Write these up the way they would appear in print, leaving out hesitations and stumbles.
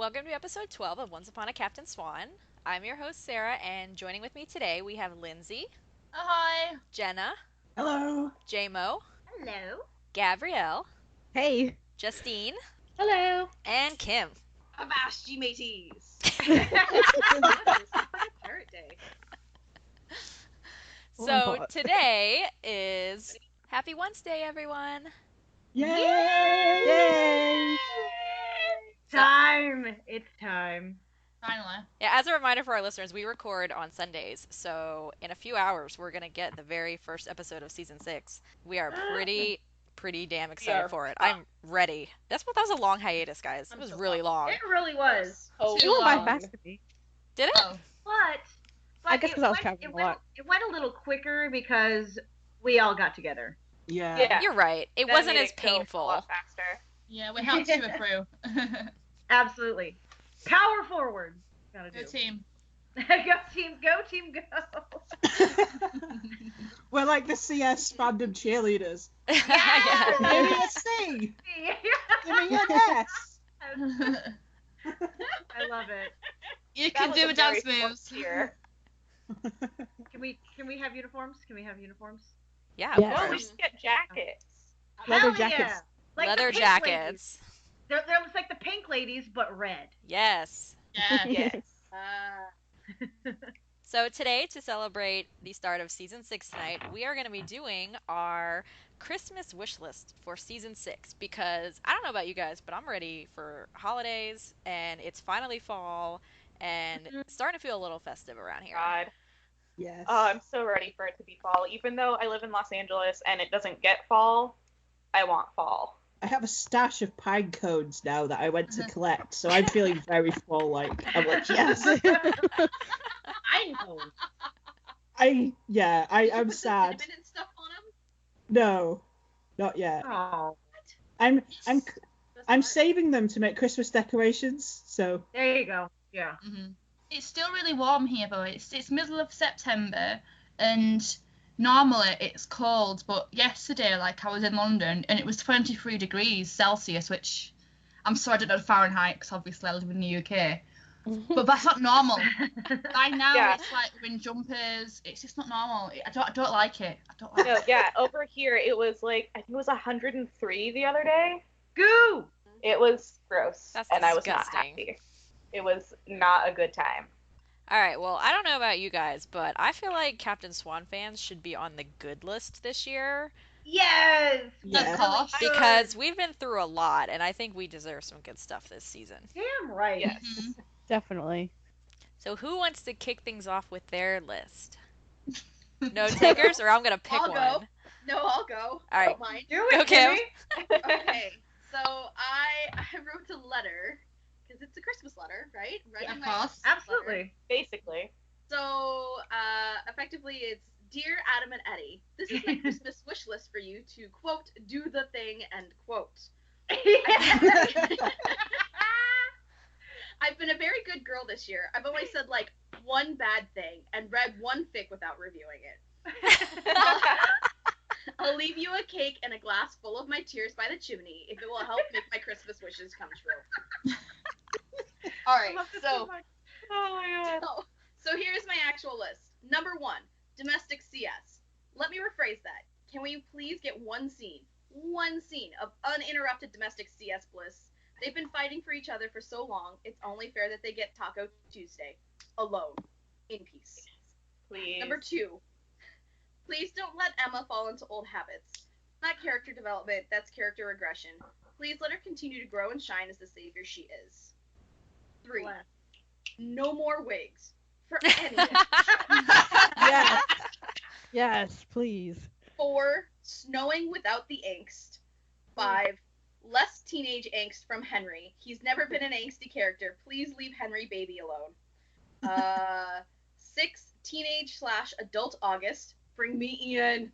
Welcome to episode 12 of Once Upon a Captain Swan. I'm your host, Sarah, and joining with me today we have Lindsay, Hi. Jenna, Hello. J-Mo, Hello. Gabrielle, Hey. Justine, Hello. and Kim. Avast ye mateys. Pirate Day. So today is Happy Wednesday, everyone. Yay! Yay! Time. It's time. Finally. Yeah, as a reminder for our listeners, we record on Sundays, so in a few hours we're going to get the very first episode of season 6. We are pretty damn excited for it. I'm ready. That was a long hiatus, guys. It was really long. It really was. It went by fast to me. Did it? Oh. But I guess because I was it traveling a went, lot. it went a little quicker because we all got together. Yeah. You're right. It That wasn't made as it go a painful. lot faster. Yeah, we helped you through. Absolutely. Power forward. Gotta do. Good team. Go team, go. We're like the CS fandom cheerleaders. Yeah. Give me a C. Give me an S. I love it. You That can was do a the dance very moves. Here. Can we have uniforms? Can we have uniforms? Yeah, Yeah. of Oh, we course. should get jackets. Leather Hell jackets. Yeah. Like the Leather pink jackets. ladies. They're like the pink ladies, but red. Yes. Yeah. Yes. So today, to celebrate the start of season 6 tonight, we are going to be doing our Christmas wish list for season 6 because I don't know about you guys, but I'm ready for holidays and it's finally fall and it's starting to feel a little festive around here. God. Yes. Oh, I'm so ready for it to be fall. Even though I live in Los Angeles and it doesn't get fall, I want fall. I have a stash of pine cones now that I went to collect, so I'm feeling very fall-like. I'm like, yes. I know. I'm Did you sad. put the cinnamon and stuff on them? No, not yet. Oh. I'm saving them to make Christmas decorations. So There you go. Yeah. It's still really warm here, though. It's middle of September, and normally it's cold, but yesterday, like, I was in London, and it was 23 degrees Celsius, which I'm sorry I don't know Fahrenheit, because obviously I live in the UK. But that's not normal. By now, Yeah. it's like we're in jumpers. It's just not normal. I don't like it. I don't like No, it. yeah, over here it was like, I think it was 103 the other day. Goo! It was gross. That's and I was not disgusting. happy. It was not a good time. All right, well, I don't know about you guys, but I feel like Captain Swan fans should be on the good list this year Yes! yeah. Of course. because we've been through a lot and I think we deserve some good stuff this season. Damn right. Yes. Mhm. Definitely. So who wants to kick things off with their list? No takers, or I'm gonna pick I'll one. go. No, I'll go. All right. Don't mind. Do Go, it, Kim. Kimmy. Okay, so I wrote a letter because it's a Christmas letter, right? Writing Of my course. Christmas letter. Absolutely. Basically. So effectively, it's Dear Adam and Eddy. This is my Christmas wish list for you to quote do the thing end quote. I've been a very good girl this year. I've only said like one bad thing and read one fic without reviewing it. I'll leave you a cake and a glass full of my tears by the chimney if it will help make my Christmas wishes come true. All right, so Oh my god. so here's my actual list. Number 1, domestic CS. Let me rephrase that. Can we please get one scene of uninterrupted domestic CS bliss? They've been fighting for each other for so long, it's only fair that they get Taco Tuesday. Alone. In peace. Please. Number 2, please don't let Emma fall into old habits. Not character development, that's character regression. Please let her continue to grow and shine as the savior she is. 3, no more wigs. For anyone. Yes. Yes, please. 4, snowing without the angst. 5, less teenage angst from Henry. He's never been an angsty character. Please leave Henry baby alone. 6, teenage/adult August. Bring me in.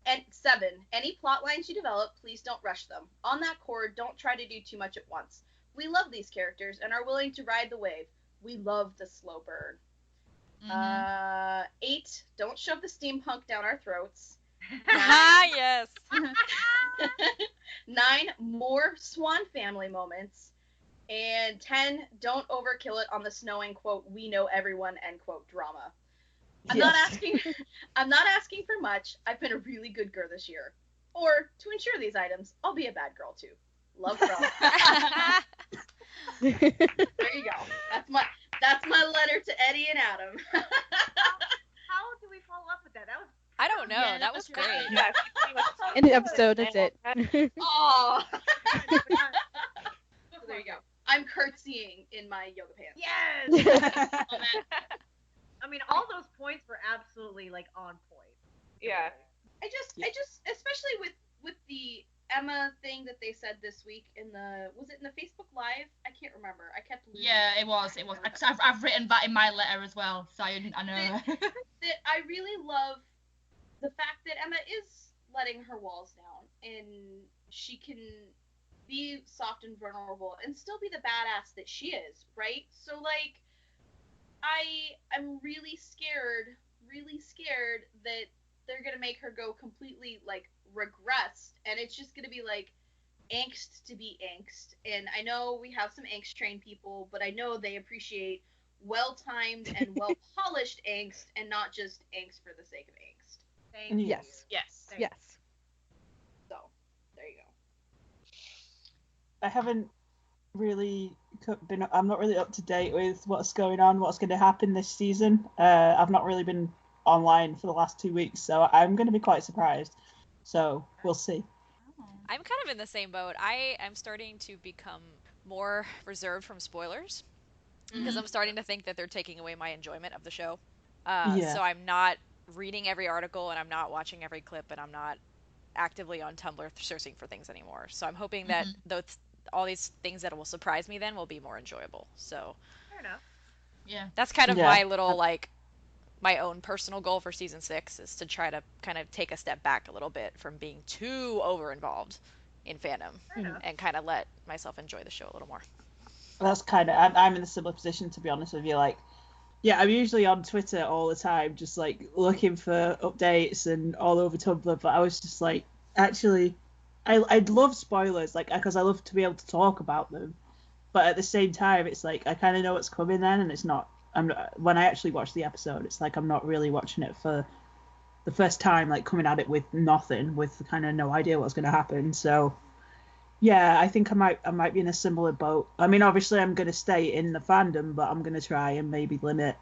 And 7, any plot lines you develop, please don't rush them. On that chord, don't try to do too much at once. We love these characters and are willing to ride the wave. We love the slow burn. 8, don't shove the steampunk down our throats. Ah, yes. 9, more Swan family moments. And 10, don't overkill it on the snowing, quote, we know everyone, end quote, drama. I'm not asking for much. I've been a really good girl this year. Or, to ensure these items, I'll be a bad girl too. Love girl. There you go. That's my letter to Eddie and Adam. How do we follow up with that? That was I don't know. Yeah, That was great. Yeah, In the episode, that's it. Oh. so There you go. I'm curtsying in my yoga pants. Yes. I mean, all those points were absolutely like on point. yeah. I just, especially with the Emma thing that they said this week was it in the Facebook Live? I can't remember. I kept losing. Yeah, it was. Because I've written that in my letter as well, so I know. That I really love the fact that Emma is letting her walls down, and she can be soft and vulnerable and still be the badass that she is, right? So like, I'm really scared that they're gonna make her go completely like regressed, and it's just gonna be like angst to be angst. And I know we have some angst trained people, but I know they appreciate well-timed and well-polished angst, and not just angst for the sake of angst. Thank you. Yes. Yes. Thank you. Yes. So there you go. I haven't really I'm not really up to date with what's going on, what's going to happen this season. I've not really been online for the last 2 weeks, so I'm going to be quite surprised. So we'll see. I'm kind of in the same boat. I am starting to become more reserved from spoilers because I'm starting to think that they're taking away my enjoyment of the show. Yeah. So I'm not reading every article, and I'm not watching every clip, and I'm not actively on Tumblr searching for things anymore. So I'm hoping that all these things that will surprise me then will be more enjoyable. So Fair enough. Yeah. that's kind of Yeah. my little like my own personal goal for season 6 is to try to kind of take a step back a little bit from being too over involved in fandom Fair enough. and kind of let myself enjoy the show a little more. That's kind of I'm in a similar position, to be honest with you. Like, yeah, I'm usually on Twitter all the time, just like looking for updates and all over Tumblr. But I was just like, actually, I'd love spoilers, like, because I love to be able to talk about them. But at the same time, it's like I kind of know what's coming then, and it's not. When I actually watch the episode, it's like I'm not really watching it for the first time, like coming at it with nothing, with kind of no idea what's going to happen. So yeah, I think I might be in a similar boat. I mean, obviously I'm going to stay in the fandom, but I'm going to try and maybe limit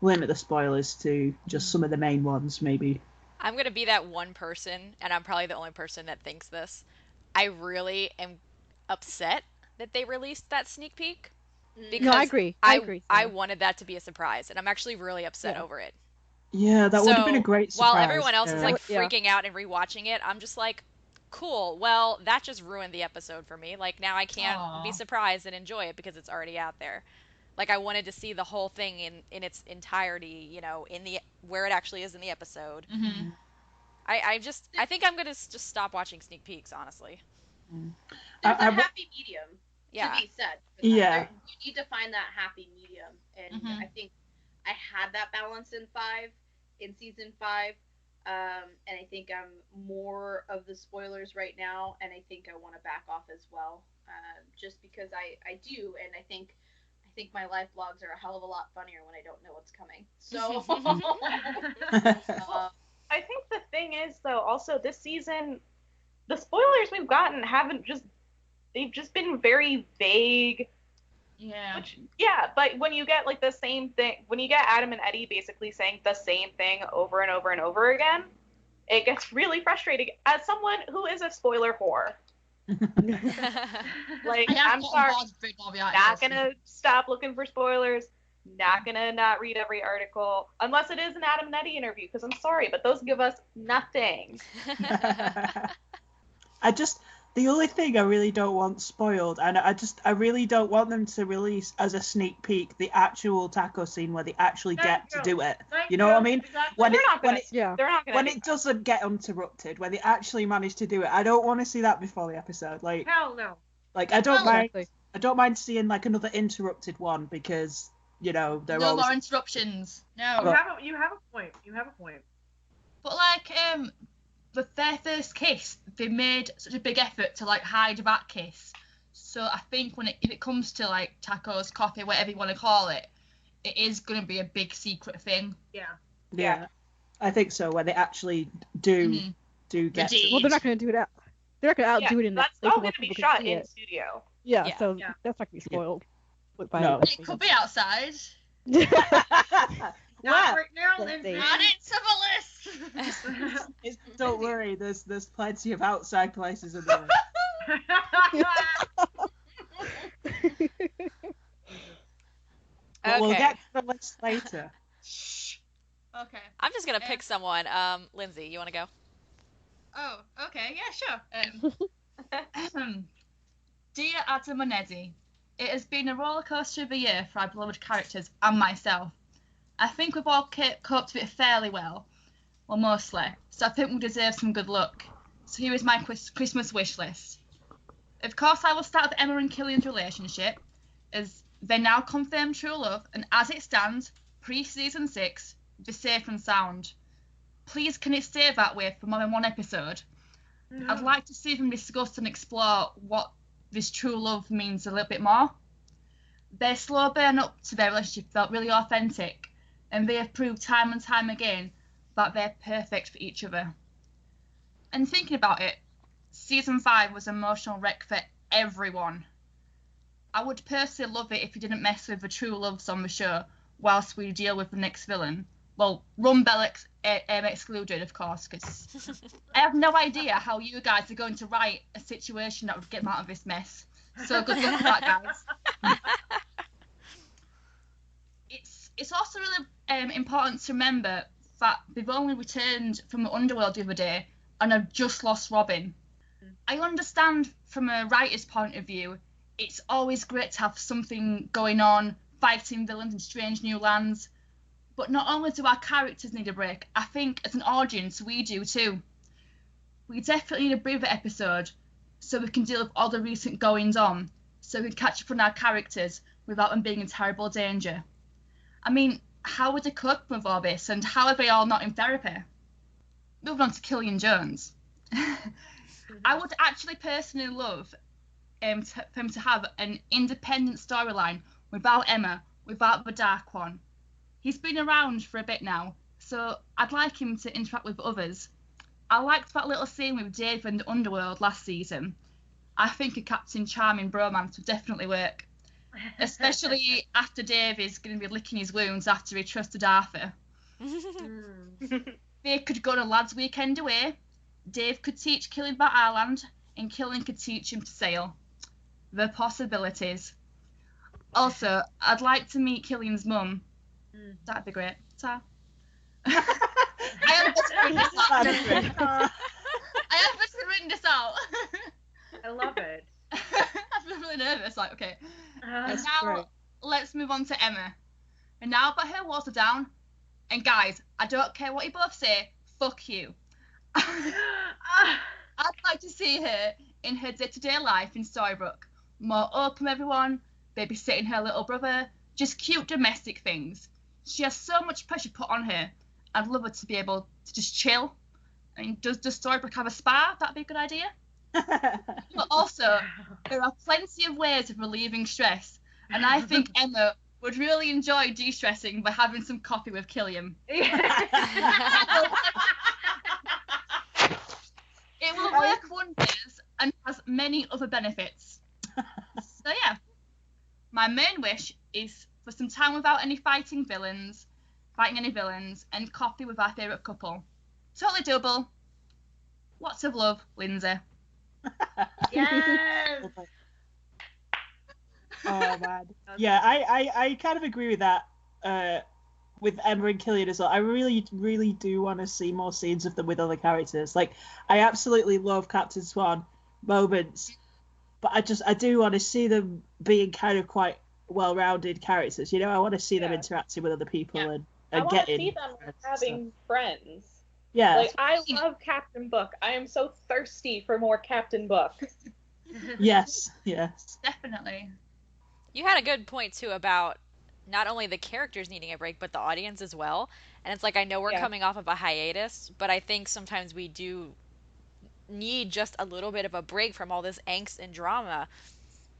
the spoilers to just some of the main ones, maybe. I'm going to be that one person, and I'm probably the only person that thinks this. I really am upset that they released that sneak peek because No, I agree. I agree. I Sarah. wanted that to be a surprise, and I'm actually really upset Yeah. over it. Yeah, that would have been a great surprise. While everyone else is like Yeah. freaking out and rewatching it, I'm just like, cool. Well, that just ruined the episode for me. Like now I can't be surprised and enjoy it because it's already out there. Like I wanted to see the whole thing in its entirety, you know, in the where it actually is in the episode. I think I'm gonna just stop watching sneak peeks, honestly. There's a happy medium Yeah. to be said. Yeah. You need to find that happy medium, and I think I had that balance in season 5, and I think I'm more of the spoilers right now, and I think I want to back off as well, just because I do, and I think my life vlogs are a hell of a lot funnier when I don't know what's coming. So. I think the thing is, though, also this season, the spoilers we've gotten they've just been very vague. Yeah. But when you get like the same thing, when you get Adam and Eddy basically saying the same thing over and over and over again, it gets really frustrating as someone who is a spoiler whore. Like, I'm sorry, not gonna stop looking for spoilers, not gonna not read every article, unless it is an Adam and Eddy interview, because I'm sorry, but those give us nothing. The only thing I really don't want spoiled, and I really don't want them to release as a sneak peek the actual taco scene where they actually get to do it. You know what I mean? When it doesn't get interrupted, when they actually manage to do it, I don't want to see that before the episode. Like, hell no. Like I don't mind seeing like another interrupted one because you know they're no always... more interruptions. No. You have a point. But like with their first kiss, they made such a big effort to like hide that kiss. So I think if it comes to like tacos, coffee, whatever you want to call it, it is going to be a big secret thing. Yeah. I think so. When they actually do get to Redeemed. Well, they're not going to do that. They're not going to outdo it in That's that. all going to be shot in studio. Yeah, Yeah. so Yeah. that's not going to be spoiled. By No. It could be outside. Not right now, Let's Lindsay. see. Add it to the list. Don't worry, there's plenty of outside places in there. But we'll Okay. get to the list later. Okay. I'm just gonna pick someone. Lindsay, you want to go? Oh, okay. Yeah, sure. Dear Adam Eddy, it has been a roller coaster of a year for our beloved characters and myself. I think we've all coped with it fairly well mostly, so I think we deserve some good luck. So here is my Christmas wish list. Of course, I will start with Emma and Killian's relationship, as they now confirm true love, and as it stands, pre-season 6, be safe and sound. Please, can it stay that way for more than one episode? I'd like to see them discuss and explore what this true love means a little bit more. Their slow burn up to their relationship felt really authentic, and they have proved time and time again that they're perfect for each other. And thinking about it, season 5 was an emotional wreck for everyone. I would personally love it if you didn't mess with the true loves on the show whilst we deal with the next villain. Well, Rumbelle excluded, of course, because I have no idea how you guys are going to write a situation that would get them out of this mess. So good luck with that, guys. It's also really important to remember that they've only returned from the underworld the other day and have just lost Robin. I understand from a writer's point of view, it's always great to have something going on, fighting villains in strange new lands. But not only do our characters need a break, I think as an audience we do too. We definitely need a breather episode so we can deal with all the recent goings on, so we can catch up on our characters without them being in terrible danger. I mean, how would they cope with all this, and how are they all not in therapy? Moving on to Killian Jones. I would actually personally love for him to have an independent storyline without Emma, without the Dark One. He's been around for a bit now, so I'd like him to interact with others. I liked that little scene with Dave in the Underworld last season. I think a Captain Charming bromance would definitely work, especially after Dave is going to be licking his wounds after he trusted Arthur. They could go on a lads' weekend away. Dave could teach Killian about Ireland, and Killian could teach him to sail. The possibilities. Also, I'd like to meet Killian's mum. That'd be great. Ta. I have just written this out. I love it. I'm really nervous. Like, okay. And That's now great. let's move on to Emma. And now that her walls are down, and guys, I don't care what you both say, fuck you. I'd like to see her in her day-to-day life in Storybrooke. More open with everyone, babysitting her little brother, just cute domestic things. She has so much pressure put on her. I'd love her to be able to just chill. I mean, does Storybrooke have a spa? That'd be a good idea. But also, there are plenty of ways of relieving stress, and I think Emma would really enjoy de-stressing by having some coffee with Killian. It will work wonders and has many other benefits. So yeah, my main wish is for some time without any fighting any villains, and coffee with our favourite couple. Totally doable. Lots of love, Lindsay. Yes. Oh man. Yeah, I kind of agree with that. With Emma and Killian as well. I really, really do want to see more scenes of them with other characters. Like, I absolutely love Captain Swan moments, but I do want to see them being kind of quite well-rounded characters. You know, I want to see them interacting with other people and I want to getting see them having friends. Yeah. Like, I love Captain Book. I am so thirsty for more Captain Book. Yes. Definitely. You had a good point too about not only the characters needing a break, but the audience as well. And it's like, I know we're Yeah. coming off of a hiatus, but I think sometimes we do need just a little bit of a break from all this angst and drama.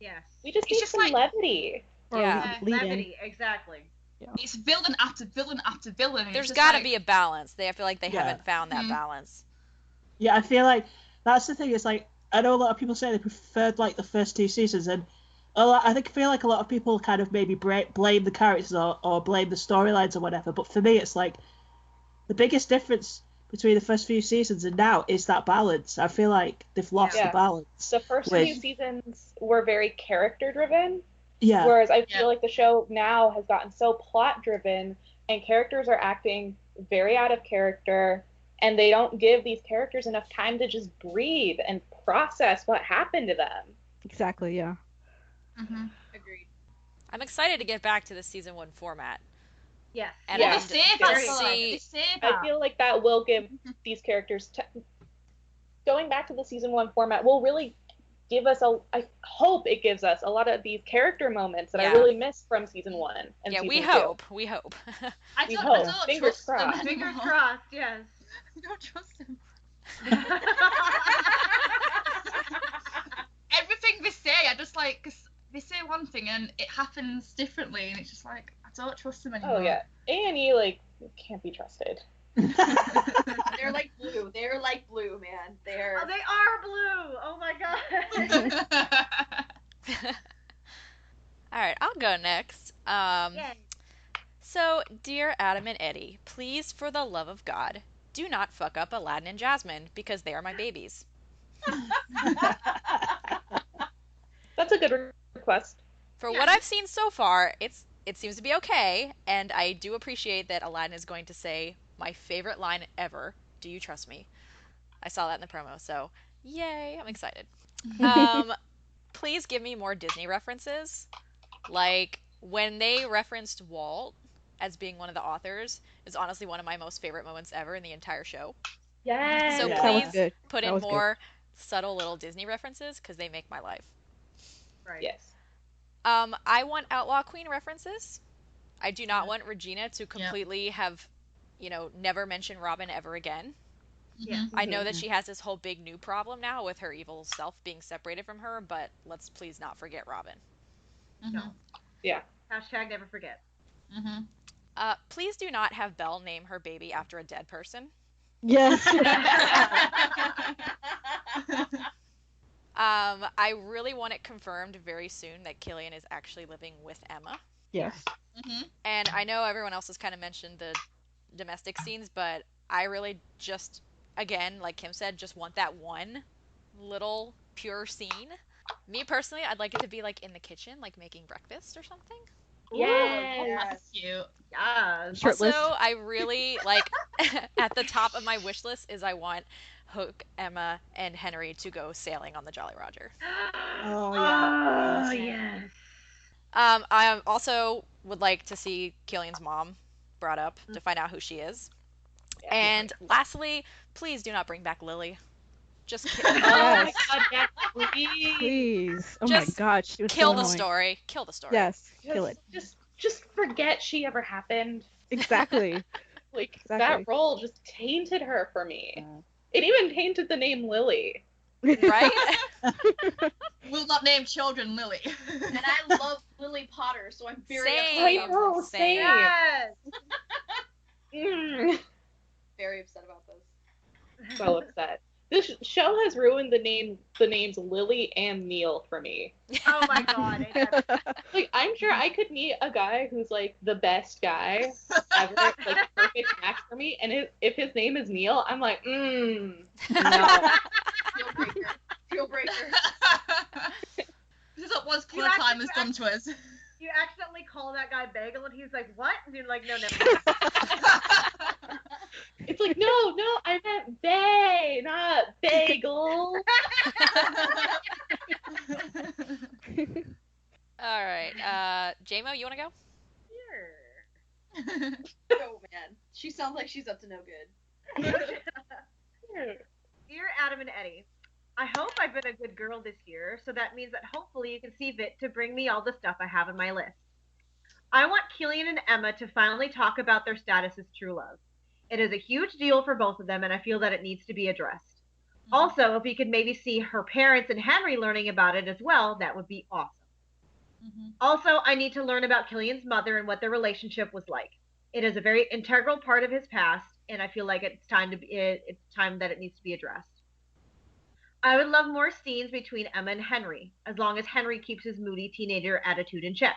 Yes. We just It's need just some like- levity. Or Yeah. leading. Levity, exactly. It's villain after villain after villain. And There's it's just got to like, be a balance. I feel like they Yeah. haven't found that Mhm. balance. Yeah, I feel like that's the thing. It's like I know a lot of people say they preferred like the first 2 seasons, and I feel like a lot of people kind of maybe blame the characters or blame the storylines or whatever. But for me, it's like the biggest difference between the first few seasons and now is that balance. I feel like they've lost Yeah. the balance. The first Which- few seasons were very character driven, Yeah, whereas I feel Yeah. like the show now has gotten so plot driven, and characters are acting very out of character, and they don't give these characters enough time to just breathe and process what happened to them. Exactly, yeah. Mhm. Agreed. I'm excited to get back to the season 1 format. Yes. And Yeah. They I'm say to that. very though. see- They say I that. feel like that will give these characters going back to the season 1 format will really give us I hope it gives us a lot of these character moments that I Yeah. really missed from season 1 and Yeah, season we 2. hope. We hope. I We don't, hope. I don't Fingers trust them crossed. anymore. Fingers crossed, yes. I don't trust them. Yes. Everything they say, I just like, cause they say one thing and it happens differently, and it's just like I don't trust them anymore. Oh yeah. A&E like can't be trusted. They're like blue. They're like blue, man. They're. Oh, they are blue. Oh my god. All right, I'll go next. Yay. So, dear Adam and Eddie, please, for the love of God, do not fuck up Aladdin and Jasmine because they are my babies. That's a good request. For what I've seen so far, it seems to be okay, and I do appreciate that Aladdin is going to say my favorite line ever, "Do you trust me?" I saw that in the promo, so yay, I'm excited. Please give me more Disney references. Like, when they referenced Walt as being one of the authors is honestly one of my most favorite moments ever in the entire show. Yes. So Yeah. That was please good. put That in was good. more subtle little Disney references because they make my life. Right. Yes. I want Outlaw Queen references. I do not want Regina to completely have, never mention Robin ever again. Yeah. I know that she has this whole big new problem now with her evil self being separated from her, but let's please not forget Robin. No. Yeah. Hashtag never forget. Mhm. Please do not have Belle name her baby after a dead person. Yes. I really want it confirmed very soon that Killian is actually living with Emma. Yes. Mhm. And I know everyone else has kind of mentioned the domestic scenes, but I really just, again, like Kim said, just want that one little pure scene. Me personally, I'd like it to be like in the kitchen, like making breakfast or something. Yes. That's cute. Yes. Shirtless. Also, I really like at the top of my wish list is I want Hook, Emma, and Henry to go sailing on the Jolly Roger. Oh, yeah. Oh, yes. I also would like to see Killian's mom brought up to find out who she is. Yeah. And lastly, please do not bring back Lily. Just Oh my Yes. god, yes, please. Please. Oh Just my god, she was kill so the annoying. story. Kill the story. Yes, kill it. Just forget she ever happened. Exactly. Like Exactly. that role just tainted her for me. Yeah. It even tainted the name Lily. Right? We'll not name children Lily. And I love Lily Potter, so I'm very Same. upset. I know, Same. Yes. Mm, Very upset about this. so upset. This show has ruined the names Lily and Neil for me. Oh my god. Like, I'm sure I could meet a guy who's like the best guy ever, like perfect match for me, and if his name is Neil, I'm like, no. Deal breaker. Deal breaker. This is what once You Clone actually- Time has done to us. You accidentally call that guy Bagel, and he's like, "What?" And you're like, "No, never mind." It's like, no, I meant Bay, not Bagel. All right. JMO, you want to go? Sure. Oh man, she sounds like she's up to no good. Dear Adam and Eddie, I hope I've been a good girl this year, so that means that hopefully you can see fit to bring me all the stuff I have on my list. I want Killian and Emma to finally talk about their status as true love. It is a huge deal for both of them, and I feel that it needs to be addressed. Also, if we could maybe see her parents and Henry learning about it as well, that would be awesome. Also, I need to learn about Killian's mother and what their relationship was like. It is a very integral part of his past, and I feel like it's time that it needs to be addressed. I would love more scenes between Emma and Henry, as long as Henry keeps his moody teenager attitude in check.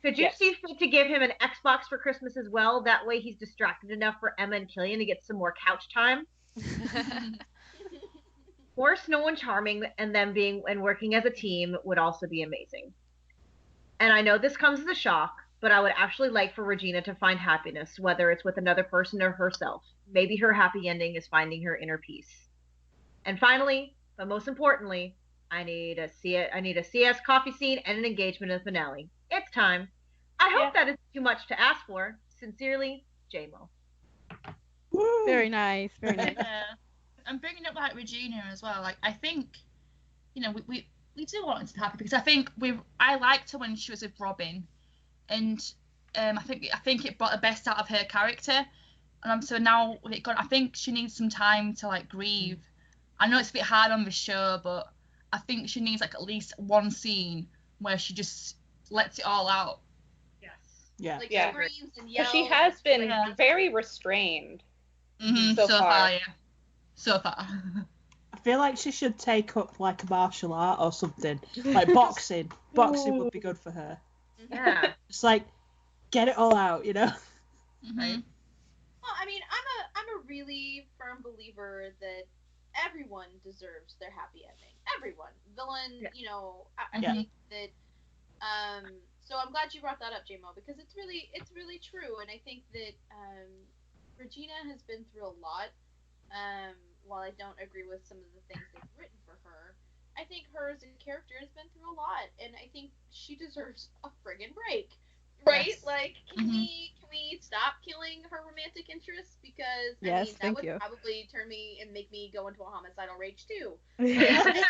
Could you Yes. see fit to give him an Xbox for Christmas as well? That way he's distracted enough for Emma and Killian to get some more couch time. More Snow and Charming and them being and working as a team would also be amazing. And I know this comes as a shock, but I would actually like for Regina to find happiness, whether it's with another person or herself. Maybe her happy ending is finding her inner peace. And finally, but most importantly, I need a CS coffee scene and an engagement in the finale. It's time. I hope that isn't too much to ask for. Sincerely, JMO. Woo. Very nice. Very nice. Yeah. I'm bringing up like Regina as well. Like I think, you know, we do want her to be happy because I think I liked her when she was with Robin, and I think it brought the best out of her character. And so now with it gone, I think she needs some time to like grieve. I know it's a bit hard on the show, but I think she needs like at least one scene where she just lets it all out. Yes. Yeah. Like Yeah. screams and Because yells. she has been Yeah. very restrained. Mm-hmm. So far. Yeah. So far. I feel like she should take up like a martial art or something, like boxing. Boxing would be good for her. Yeah. Just like get it all out, you know. Mm-hmm. Well, I mean, I'm a really firm believer that everyone deserves their happy ending. Everyone, villain, Yeah. you know. I Yeah. think that. So I'm glad you brought that up, JMO, because it's really true, and I think that Regina has been through a lot. While I don't agree with some of the things they've written for her, I think her as a character has been through a lot, and I think she deserves a friggin' break. Right? Yes. Like, can Mhm. we stop killing her romantic interests? Because I Yes, mean, that thank would you. probably turn me and make me go into a homicidal rage too. Yeah.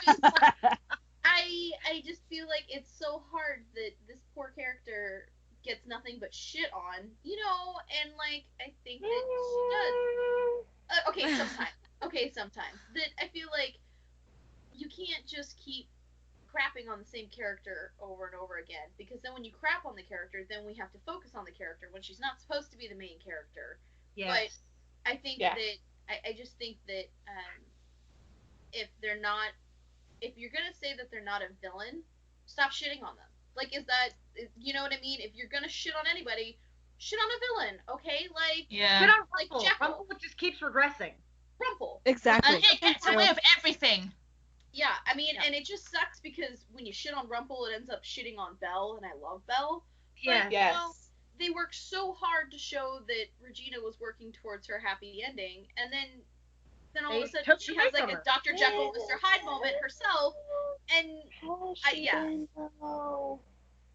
I just feel like it's so hard that this poor character gets nothing but shit on, you know, and like I think that she does. Okay, sometimes. That I feel like you can't just keep crapping on the same character over and over again, because then when you crap on the character, then we have to focus on the character when she's not supposed to be the main character. Yes. I think Yeah. that I just think that if you're gonna say that they're not a villain, stop shitting on them. Like, you know what I mean? If you're gonna shit on anybody, shit on a villain, okay? Like, Yeah. Get on Like Rumple. Jekyll. Rumple just keeps regressing. Rumple. Exactly. And it gets away with everything. Yeah, I mean, Yeah. and it just sucks because when you shit on Rumple, it ends up shitting on Belle, and I love Belle. Yes. Yes. Well, they worked so hard to show that Regina was working towards her happy ending, and then all of a They sudden took she it has away like from a her. Dr. Jekyll, Mr. Hyde moment herself, and Has she yeah. been though?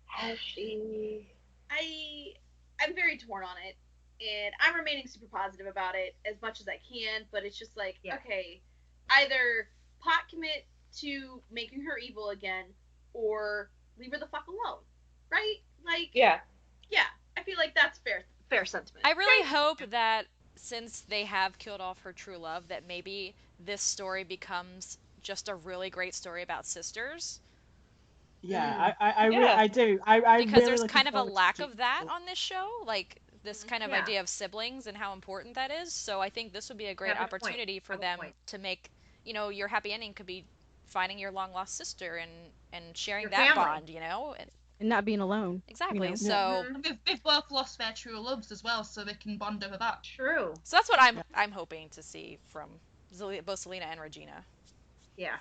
Has she? I'm very torn on it, and I'm remaining super positive about it as much as I can, but it's just like, Yeah. okay, either pot commit to making her evil again, or leave her the fuck alone, right? Like, Yeah. I feel like that's fair sentiment. I really hope that since they have killed off her true love, that maybe this story becomes just a really great story about sisters. Yeah, I Yeah. do. Because really there's looking kind of a forward to lack seeing of that it. on this show, like this kind of Yeah. idea of siblings and how important that is. So I think this would be a great Have a point. opportunity for Have a them point. to make, your happy ending could be finding your long lost sister and sharing Your that family. bond, And, And not being alone. exactly. know. So Mhm. They've both lost their true loves as well, so they can bond over that. True. so that's what I'm hoping to see from both Selena and Regina. Yeah.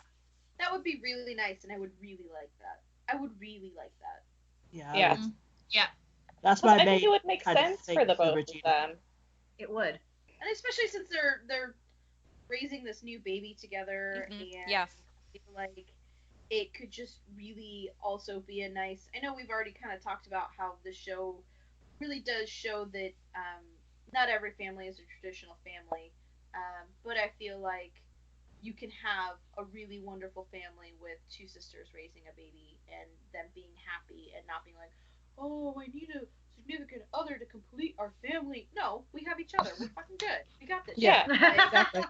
That would be really nice, and I would really like that. I would really like that. Yeah, Yeah. Yeah. that's Plus, my I main think it would make kind of sense thing for the for both Regina. of them. It would. And especially since they're raising this new baby together, Mhm. and Yeah. I feel like it could just really also be a nice. I know we've already kind of talked about how the show really does show that not every family is a traditional family, but I feel like you can have a really wonderful family with two sisters raising a baby and them being happy and not being like, oh, I need to significant other to complete our family. No, we have each other. We're fucking good. We got this. Yeah, exactly.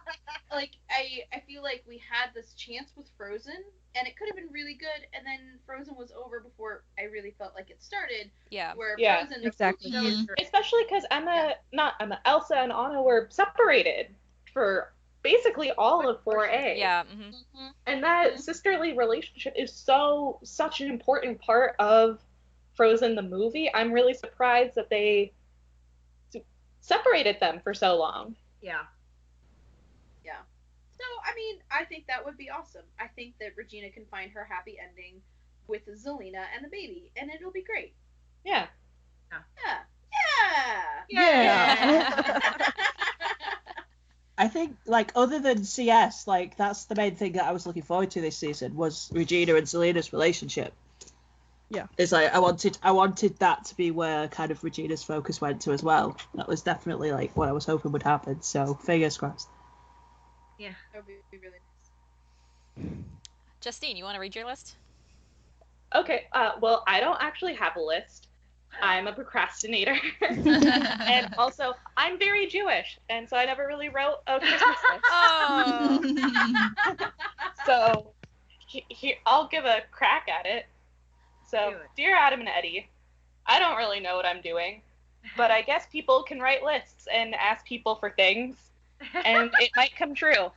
Like, I feel like we had this chance with Frozen, and it could have been really good, and then Frozen was over before I really felt like it started. Yeah. Where Yeah, Frozen exactly. is especially because Elsa and Anna were separated for basically all of 4A. Yeah. Mm-hmm. And that sisterly relationship is such an important part of Frozen the movie. I'm really surprised that they separated them for so long. Yeah. Yeah. So, I mean, I think that would be awesome. I think that Regina can find her happy ending with Zelina and the baby, and it'll be great. Yeah. Yeah. I think, like, other than CS, like, that's the main thing that I was looking forward to this season was Regina and Selena's relationship. Yeah. It's like I wanted that to be where kind of Regina's focus went to as well. That was definitely like what I was hoping would happen. So fingers crossed. That would be really nice. Justine, you want to read your list? Okay. Well, I don't actually have a list. I'm a procrastinator. And also, I'm very Jewish, and so I never really wrote a Christmas list. Oh. So, here, I'll give a crack at it. So, Do it. dear Adam and Eddie, I don't really know what I'm doing, but I guess people can write lists and ask people for things, and it might come true.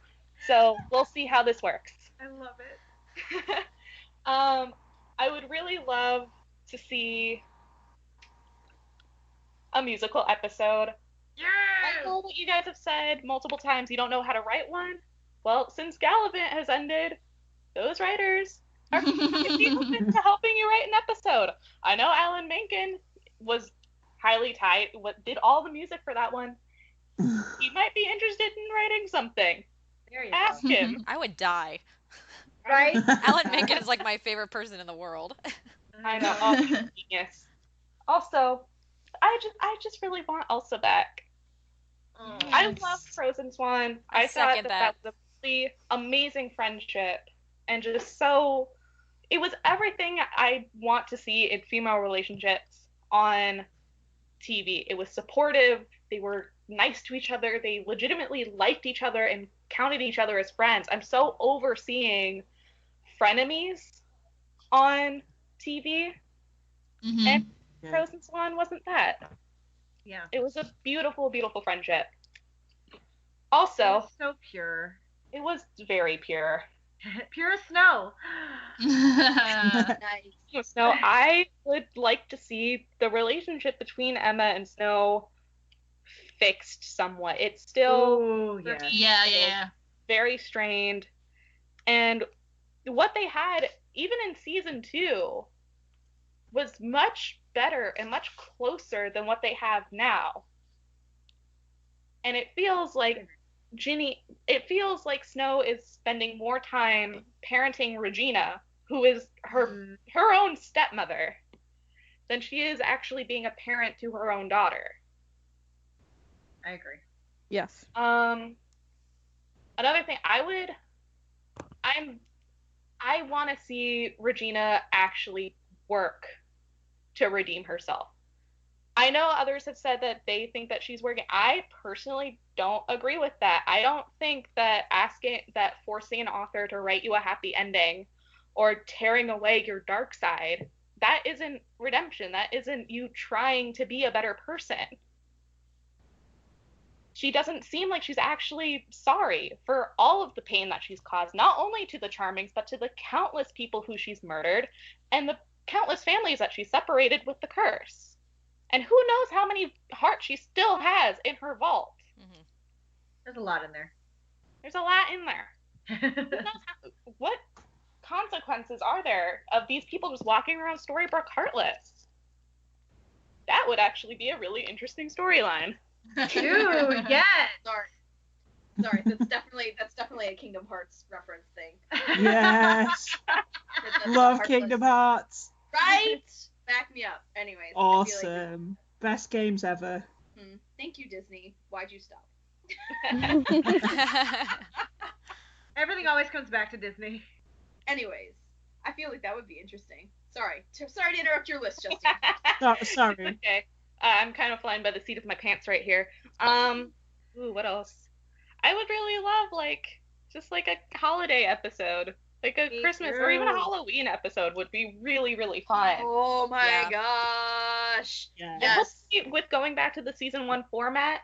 So, we'll see how this works. I love it. I would really love to see a musical episode. I know what you guys have said multiple times, you don't know how to write one. Well, since Gallivant has ended, those writers are open to helping you write an episode. I know Alan Menken was highly tied, did all the music for that one. He might be interested in writing something. There you Ask go. him. I would die. Right? Alan Menken is like my favorite person in the world. I know. Oh, genius. Also, I just really want Elsa back. Oh. I love Frozen Swan. I thought second that was a really amazing friendship, and just so it was everything I want to see in female relationships on TV. It was supportive. They were nice to each other. They legitimately liked each other and counted each other as friends. I'm so overseeing frenemies on TV, and Frozen Swan wasn't that. Yeah. It was a beautiful, beautiful friendship. Also, So pure. it was very pure. Pure as snow. Nice. So I would like to see the relationship between Emma and Snow fixed somewhat. It's still Ooh, yeah. Yeah. very strained. And what they had, even in season 2, was much better and much closer than what they have now. And it feels like Snow is spending more time parenting Regina, who is her own stepmother, than she is actually being a parent to her own daughter. I agree. Yes. Another thing I want to see Regina actually work to redeem herself. I know others have said that they think that she's working. I personally don't agree with that. I don't think that forcing an author to write you a happy ending or tearing away your dark side, that isn't redemption. That isn't you trying to be a better person. She doesn't seem like she's actually sorry for all of the pain that she's caused, not only to the Charmings, but to the countless people who she's murdered and the countless families that she separated with the curse. And who knows how many hearts she still has in her vault. Mm-hmm. There's a lot in there. There's a lot in there. Who knows what consequences are there of these people just walking around Storybrooke heartless? That would actually be a really interesting storyline. Dude, yes. Sorry, that's definitely a Kingdom Hearts reference thing. Yes. Love Kingdom Hearts. Right? Back me up. Anyways. Awesome. Best games ever. Thank you, Disney. Why'd you stop? Everything always comes back to Disney. Anyways, I feel like that would be interesting. Sorry to interrupt your list, Justin. Sorry. Okay. I'm kind of flying by the seat of my pants right here. Ooh, what else? I would really love just like a holiday episode, like a Me Christmas or even a too. Halloween episode would be really, really fun. Oh my Yeah. gosh. Yeah. And Yes. hopefully with going back to the season 1 format,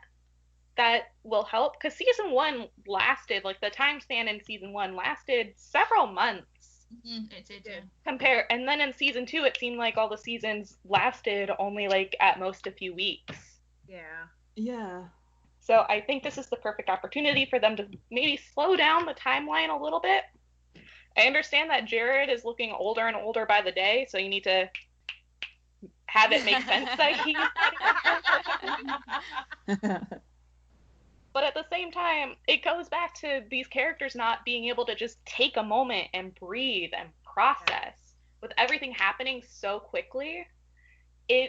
that will help, because season 1 lasted, like the time span in season 1 lasted several months. It did, yeah. And then in season 2 it seemed like all the seasons lasted only like at most a few weeks. Yeah. Yeah. So I think this is the perfect opportunity for them to maybe slow down the timeline a little bit. I understand that Jared is looking older and older by the day, so you need to have it make sense that he's But at the same time, it goes back to these characters not being able to just take a moment and breathe and process. With everything happening so quickly, you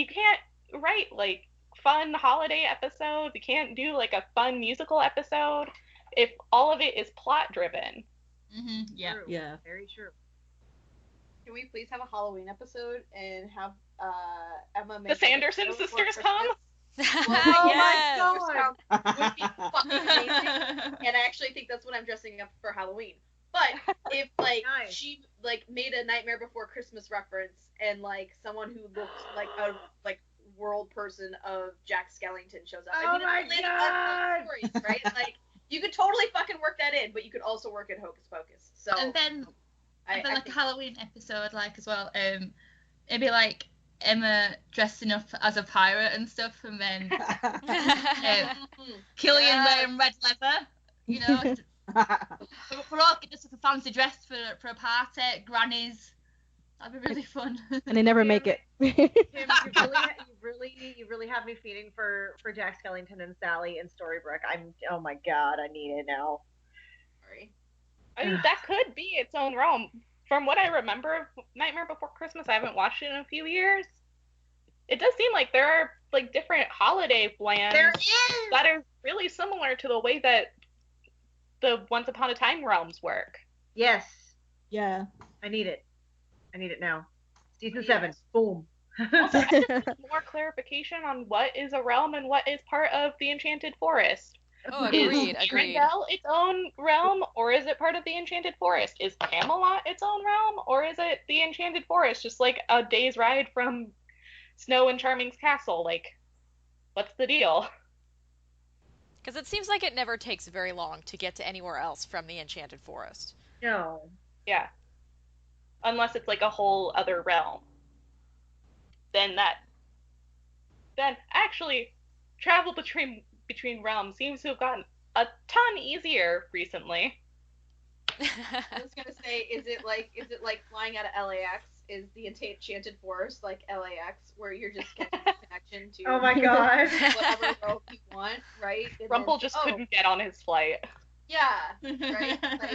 can't write like fun holiday episodes. You can't do like a fun musical episode if all of it is plot driven. Yeah. True. Yeah. Very true. Can we please have a Halloween episode and have Emma make The Sanderson like, a show for sisters come? Christmas? Oh Yes. my God. Would be fucking amazing. And I actually think that's what I'm dressing up for Halloween. But if like Nice. she like made a Nightmare Before Christmas reference and like someone who looked like a like world person of Jack Skellington shows up. Oh I mean, my it's God. stories, right? Like you could totally fucking work that in, but you could also work in Hocus Pocus. So And then I like a think- Halloween episode, like as well. Maybe like Emma dressing up as a pirate and stuff, and then Killian Yes. wearing red leather. You know, we're all getting just like a fancy dress for a party. Grannies. That'd be really fun. And they never make it. Kim, you really have me feeding for Jack Skellington and Sally in Storybrooke. Oh my God, I need it now. Sorry. I mean, that could be its own realm. From what I remember of Nightmare Before Christmas, I haven't watched it in a few years. It does seem like there are like different holiday plans There is. that are really similar to the way that the Once Upon a Time realms work. Yes, Yeah. I need it. I need it now. Season Yes. 7. Boom. Also, I just need more clarification on what is a realm and what is part of the Enchanted Forest. Oh, Is agreed, agreed. Rumbelle its own realm, or is it part of the Enchanted Forest? Is Camelot its own realm, or is it the Enchanted Forest, just like a day's ride from Snow and Charming's castle? Like, what's the deal? Because it seems like it never takes very long to get to anywhere else from the Enchanted Forest. No. Yeah. Unless it's like a whole other realm. Then actually travel between realms seems to have gotten a ton easier recently. I was gonna say, is it like flying out of LAX? Is the Enchanted Forest like LAX, where you're just getting a connection to Oh my God. whatever road you want, right? And Rumple then- just oh, couldn't get on his flight. Yeah, right. Like,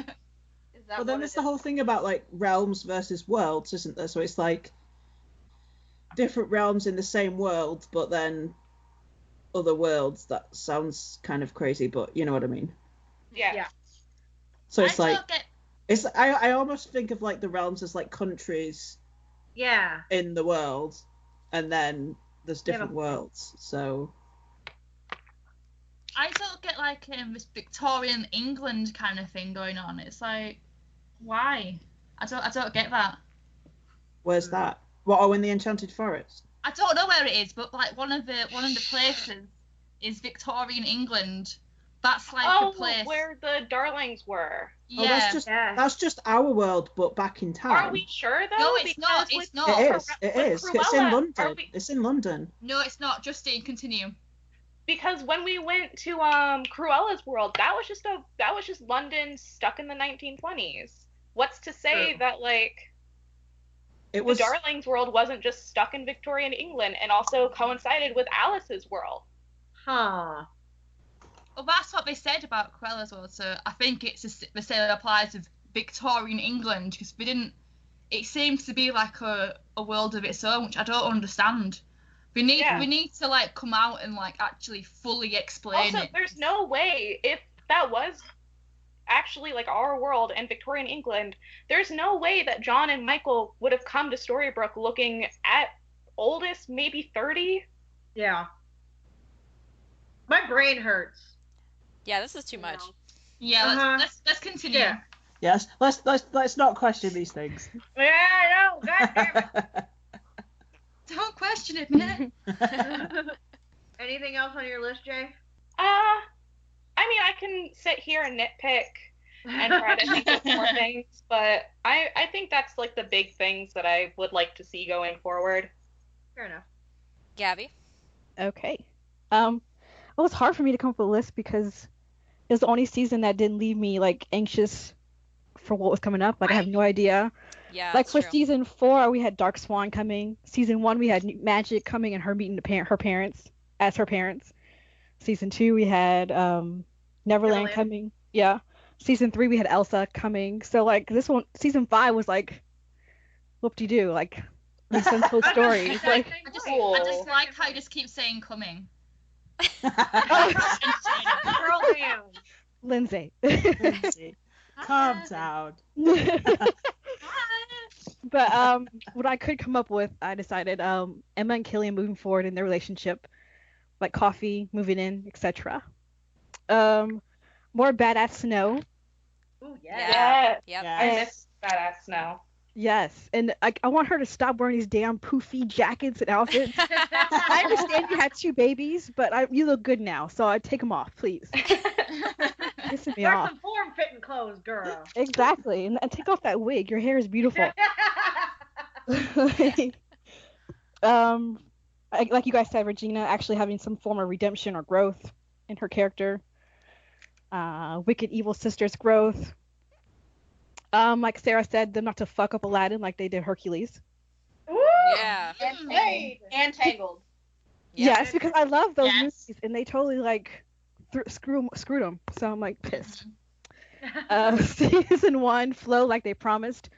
is that Well, then what there's it the is? whole thing about like realms versus worlds, isn't there? So it's like different realms in the same world, but then other worlds. That sounds kind of crazy, but you know what I mean. Yeah. Yeah. So it's I like don't get. it's I almost think of like the realms as like countries Yeah. in the world, and then there's Yeah, different but- worlds. So I don't get like this Victorian England kind of thing going on. It's like, why? I don't get that. where's that? What? Oh, in the Enchanted Forest. I don't know where it is, but like one of the places is Victorian England. That's like a place. Where the Darlings were. Oh, Yeah. Yeah. that's just our world, but back in time. Are we sure though? No, it's not. Because It's with- not. It is. It with is. It's Cruella, in are London. we- It's in London. No, it's not. Justine, continue. Because when we went to Cruella's world, that was just London stuck in the 1920s. What's to say True. that like It the was. Darlings world wasn't just stuck in Victorian England and also coincided with Alice's world? Huh. Well, that's what they said about Cruella's world. So I think it's the same applies to Victorian England because we didn't. It seems to be like a world of its own, which I don't understand. We need to like come out and like actually fully explain Also, it. there's no way, if that was actually like our world and Victorian England, there's no way that John and Michael would have come to Storybrooke looking at oldest, maybe 30. Yeah. My brain hurts. Yeah, this is too much. Yeah, Uh-huh. let's continue. Yeah. Yes, let's not question these things. Yeah, I know. God damn it. Don't question it, man. Anything else on your list, Jay? I mean, I can sit here and nitpick and try to think of more things, but I think that's like the big things that I would like to see going forward. Fair enough. Gabby? Okay. It was hard for me to come up with a list because it was the only season that didn't leave me like anxious for what was coming up. Like I have no idea. Yeah, Like that's for true. season 4, we had Dark Swan coming. Season 1, we had Magic coming and her meeting her parents as her parents. Season 2, we had Neverland coming. Yeah. Season 3, we had Elsa coming. So like this one, season 5 was like, whoop-de-doo, like these untold stories. Like, I just like how you just keep saying coming. Girl down. Lindsay. Lindsay, calm down. But what I could come up with, I decided Emma and Killian moving forward in their relationship, like Coffee moving in, etc. More badass Snow. Ooh, Yeah. Yeah. Yep. I miss Badass Snow. Yes, and I want her to stop wearing these damn poofy jackets and outfits. I understand you had 2 babies, but you look good now, so I take them off, please. Pissing me Wear off. some form-fitting clothes, girl. Exactly, and take off that wig. Your hair is beautiful. Like you guys said, Regina actually having some form of redemption or growth in her character. Wicked evil sister's growth. Like Sarah said, them not to fuck up Aladdin like they did Hercules. Yeah. And Tangled. Yes, because I love those Yes. movies, and they totally like screwed them. So I'm like pissed. Season 1 flow like they promised.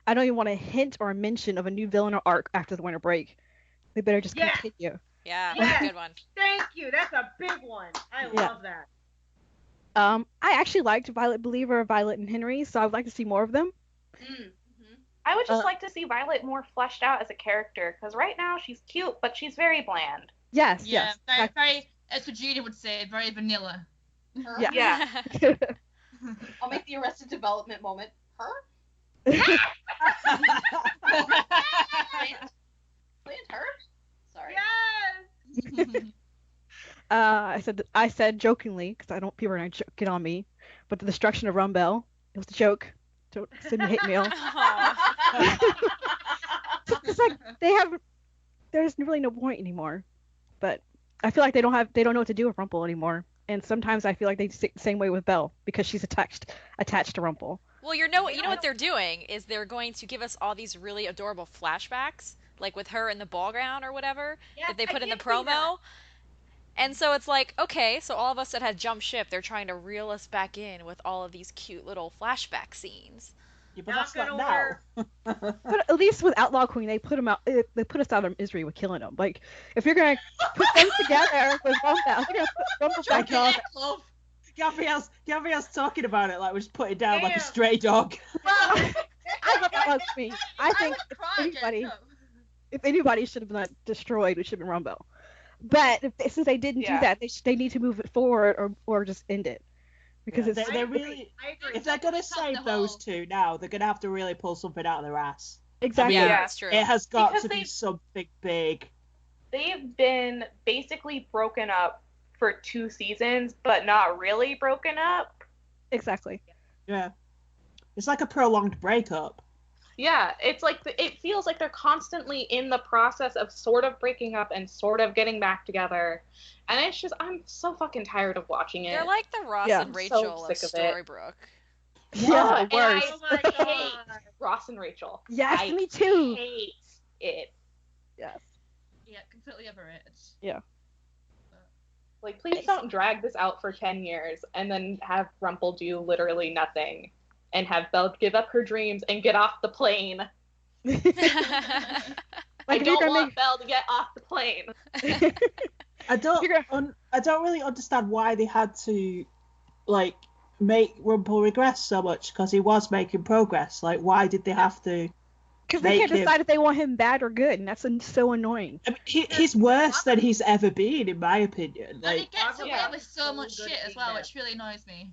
I don't even want a hint or a mention of a new villain or arc after the winter break. They better just Yes. continue. Yeah, Yes. that's a good one. Thank you. That's a big one. I love that. I actually liked Violet Believer, Violet and Henry, so I'd like to see more of them. I would just like to see Violet more fleshed out as a character, because right now she's cute, but she's very bland. Yes, Yeah, yes. very, as Virginia would say, very vanilla. Her? Yeah. Yeah. I'll make the Arrested Development moment. Her? Plant her? Sorry. Yes. I said jokingly, because I don't people are gonna get on me, but the destruction of Rumbelle, it was a joke. Don't send me hate mail. It's like there's really no point anymore. But I feel like they don't know what to do with Rumple anymore. And sometimes I feel like they same way with Belle because she's attached to Rumple. Well, you know what they're doing is they're going to give us all these really adorable flashbacks, like with her in the ball gown or whatever, that they put in the promo. And so it's like, okay, so all of us that had jumped ship, they're trying to reel us back in with all of these cute little flashback scenes. Yeah, but Not that's not gonna now. But at least with Outlaw Queen, they put us out of misery with killing them. Like if you're gonna put them together with Rumbelle, you're gonna put Rumple back on. Gabrielle's talking about it like we just put it down like a Damn. stray dog. I love Outlaw Queen. I think if anybody should have been destroyed, it should have been Rumbelle. But since they didn't do that, they need to move it forward or just end it. Because Yeah, they're really, I agree. if they're gonna save those two now, they're gonna have to really pull something out of their ass. Exactly. Yeah, Yeah. that's true. It has got Because to be something big. They've been basically broken up for 2 seasons, but not really broken up. Exactly. Yeah, it's like a prolonged breakup. Yeah, it's like it feels like they're constantly in the process of sort of breaking up and sort of getting back together. And it's just, I'm so fucking tired of watching it. They're like the Ross Yeah. and I'm so Rachel of sick of it. Storybrooke. Yeah, and worse. Oh my I god. hate Ross and Rachel. Yes, I me too. hate it. Yes. Yeah, completely overrated. Like, please don't drag this out for 10 years and then have Rumple do literally nothing and have Belle give up her dreams and get off the plane. I Like, if you're don't gonna want Belle to get off the plane. I don't really understand why they had to like make Rumple regress so much because he was making progress. Like, why did they have to Because they can't decide if they want him bad or good, and that's so annoying. I mean, he's worse than he's ever been, in my opinion. And he Like, gets away Robert with is so so much good shit at as being well, bad. which really annoys me.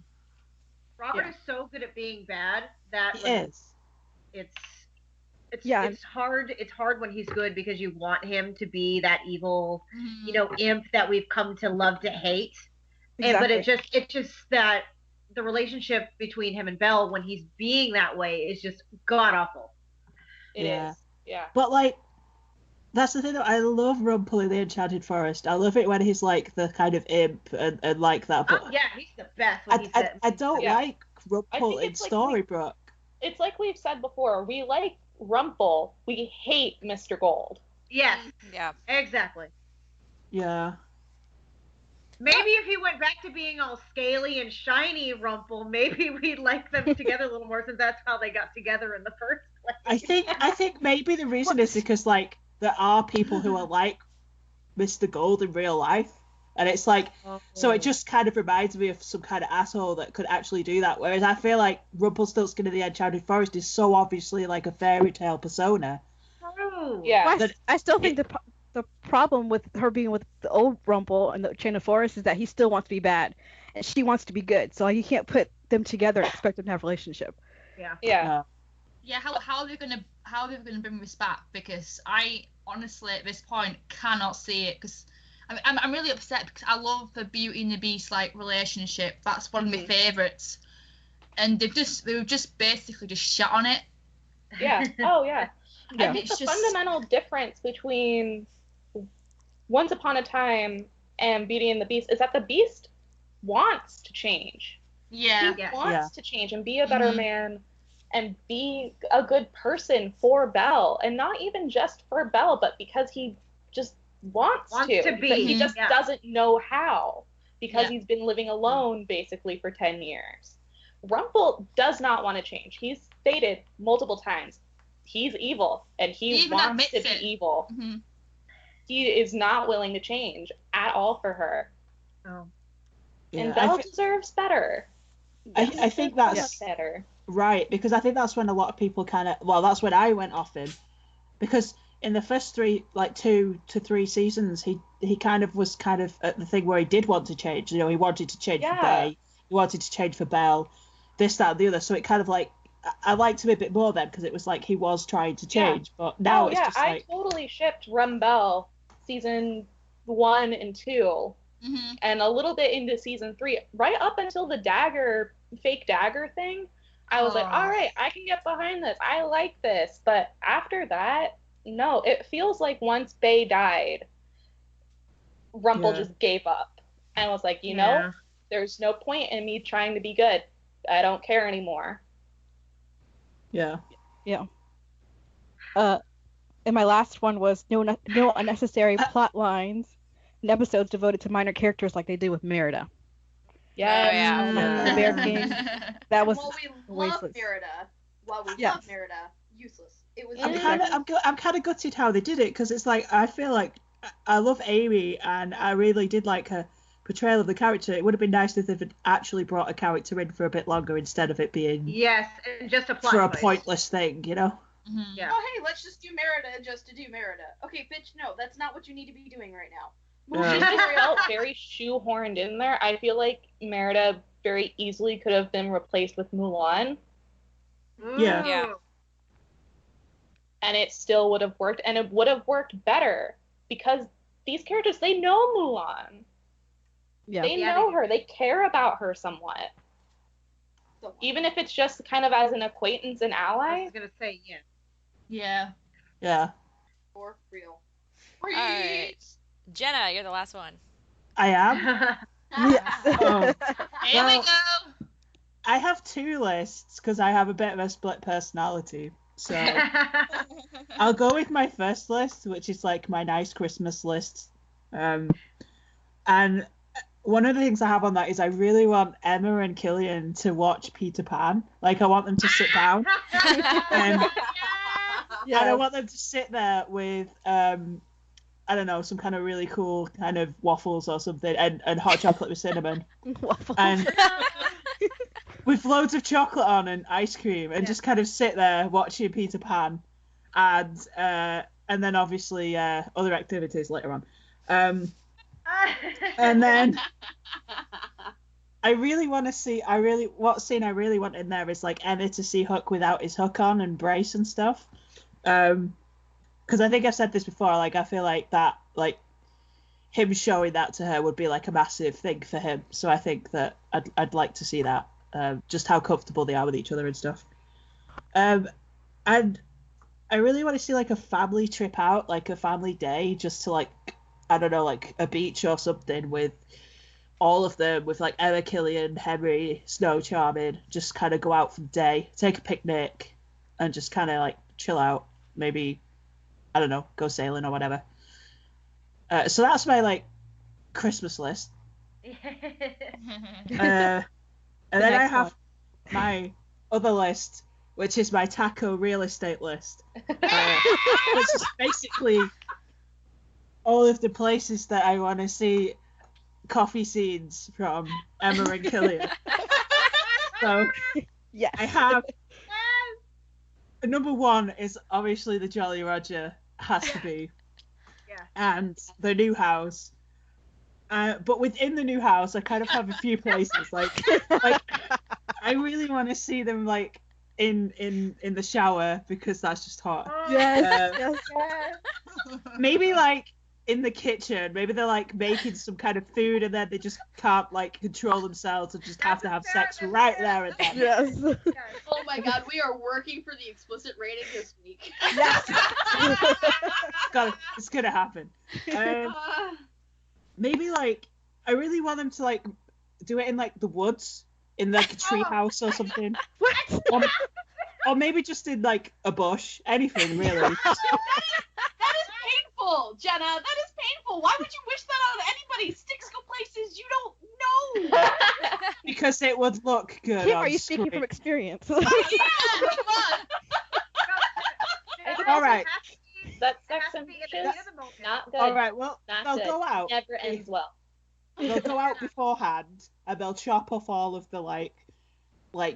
Robert is so good at being bad that he when is. it's hard. It's hard when he's good because you want him to be that evil, imp that we've come to love to hate. But it's just that the relationship between him and Belle when he's being that way is just god awful. It is. Yeah. But like, that's the thing though. I love Rumpel in the Enchanted Forest. I love it when he's like the kind of imp and like that. But Yeah, he's the best. When I don't like Rumpel in it's like Storybrooke. It's like we've said before. We like Rumpel. We hate Mr. Gold. Yes. Yeah. Exactly. Yeah. Maybe if he went back to being all scaly and shiny Rumpel, maybe we'd like them together a little more since that's how they got together in the first place. I think maybe the reason is because like there are people who are like Mr. Gold in real life, and it's like so it just kind of reminds me of some kind of asshole that could actually do that. Whereas I feel like Rumpelstiltskin in the Enchanted Forest is so obviously like a fairy tale persona. True. Yeah. Well, I still think the problem with her being with the old Rumpel and the Chain of Forest is that he still wants to be bad, and she wants to be good. So you can't put them together and expect them to have a relationship. Yeah. Yeah, how are they gonna bring this back? Because I honestly at this point cannot see it. Because I'm really upset because I love the Beauty and the Beast like relationship. That's one of my favourites, and they were just basically just shut on it. Yeah. Oh yeah. Yeah. I think the fundamental difference between Once Upon a Time and Beauty and the Beast is that the Beast wants to change. Yeah. He wants to change and be a better man and be a good person for Belle, and not even just for Belle, but because he just wants to be. But he just doesn't know how because he's been living alone basically for 10 years. Rumpel does not want to change. He's stated multiple times he's evil and he wants to be evil. Mm-hmm. He is not willing to change at all for her. Oh. And Belle deserves better. I think that's much better. Right, because I think that's when a lot of people that's when I went off him. Because in the first 2 to 3 seasons, he kind of was at the thing where he did want to change. You know, he wanted to change for Bay, he wanted to change for Belle, this, that, and the other. So it kind of like, I liked him a bit more then because it was like he was trying to change. But now it's just I totally shipped Rumbelle season 1 and 2, and a little bit into season 3, right up until the fake dagger thing. I was like, all right, I can get behind this. I like this. But after that, no, it feels like once Bay died, Rumpel just gave up and was like, you know, there's no point in me trying to be good. I don't care anymore. Yeah. And my last one was no unnecessary plot lines and episodes devoted to minor characters like they did with Merida. Yeah. The Bear King. That was While we love Merida, useless. It was. I'm kind of gutted how they did it because it's like I feel like I love Amy and I really did like her portrayal of the character. It would have been nice if they'd actually brought a character in for a bit longer instead of it being and just a plot for a device. pointless thing, you know. Yeah. Oh hey, let's just do Merida just to do Merida. Okay, bitch, no, that's not what you need to be doing right now. She just felt very shoehorned in there. I feel like Merida very easily could have been replaced with Mulan. Yeah. And it still would have worked, and it would have worked better because these characters, they know Mulan. Yeah. They know her. They care about her somewhat. Even if it's just kind of as an acquaintance and ally. I was going to say, Yeah. For real. All right. Jenna, you're the last one. I am. Here we go. I have 2 lists because I have a bit of a split personality. So I'll go with my first list, which is like my nice Christmas list. And one of the things I have on that is I really want Emma and Killian to watch Peter Pan. Like I want them to sit down and I want them to sit there with I don't know, some kind of really cool kind of waffles or something and hot chocolate with cinnamon. Waffles. And with loads of chocolate on and ice cream and just kind of sit there watching Peter Pan. and then obviously other activities later on. And then I really want to see. What scene I really want in there is like Emma to see Hook without his hook on and brace and stuff. Because I think I've said this before. Like I feel like that, like him showing that to her would be like a massive thing for him. So I think that I'd like to see that. Just how comfortable they are with each other and stuff. And I really want to see like a family trip out, like a family day, just to like, I don't know, like a beach or something with all of them, with like Emma, Killian, Henry, Snow Charming, just kind of go out for the day, take a picnic, and just kind of like chill out. Maybe, I don't know, go sailing or whatever. So that's my like Christmas list. And then I have my other list, which is my taco real estate list, which is basically all of the places that I want to see coffee scenes from Emma and Killian. So Yes. I have number one is obviously the Jolly Roger, has to be, and the new house. But within the new house, I kind of have a few places like I really want to see them like in the shower because that's just hot. Yes. Maybe like in the kitchen, maybe they're like making some kind of food and then they just can't like control themselves and just have to have sex right there and then. Yes. Oh my god, we are working for the explicit rating this week. It's gonna happen. Maybe like I really want them to like do it in like the woods, in like a tree house or something. What? Or maybe just in like a bush, anything really. That is painful, Jenna. That is painful. Why would you wish that on anybody? Sticks go places you don't know. Because it would look good. Kim, on are you screen. speaking from experience? Yeah, come on. All right. That sex and bitches, not good. All right. Well, Not they'll good. go out. Never ends well. They'll go out beforehand, and they'll chop off all of the like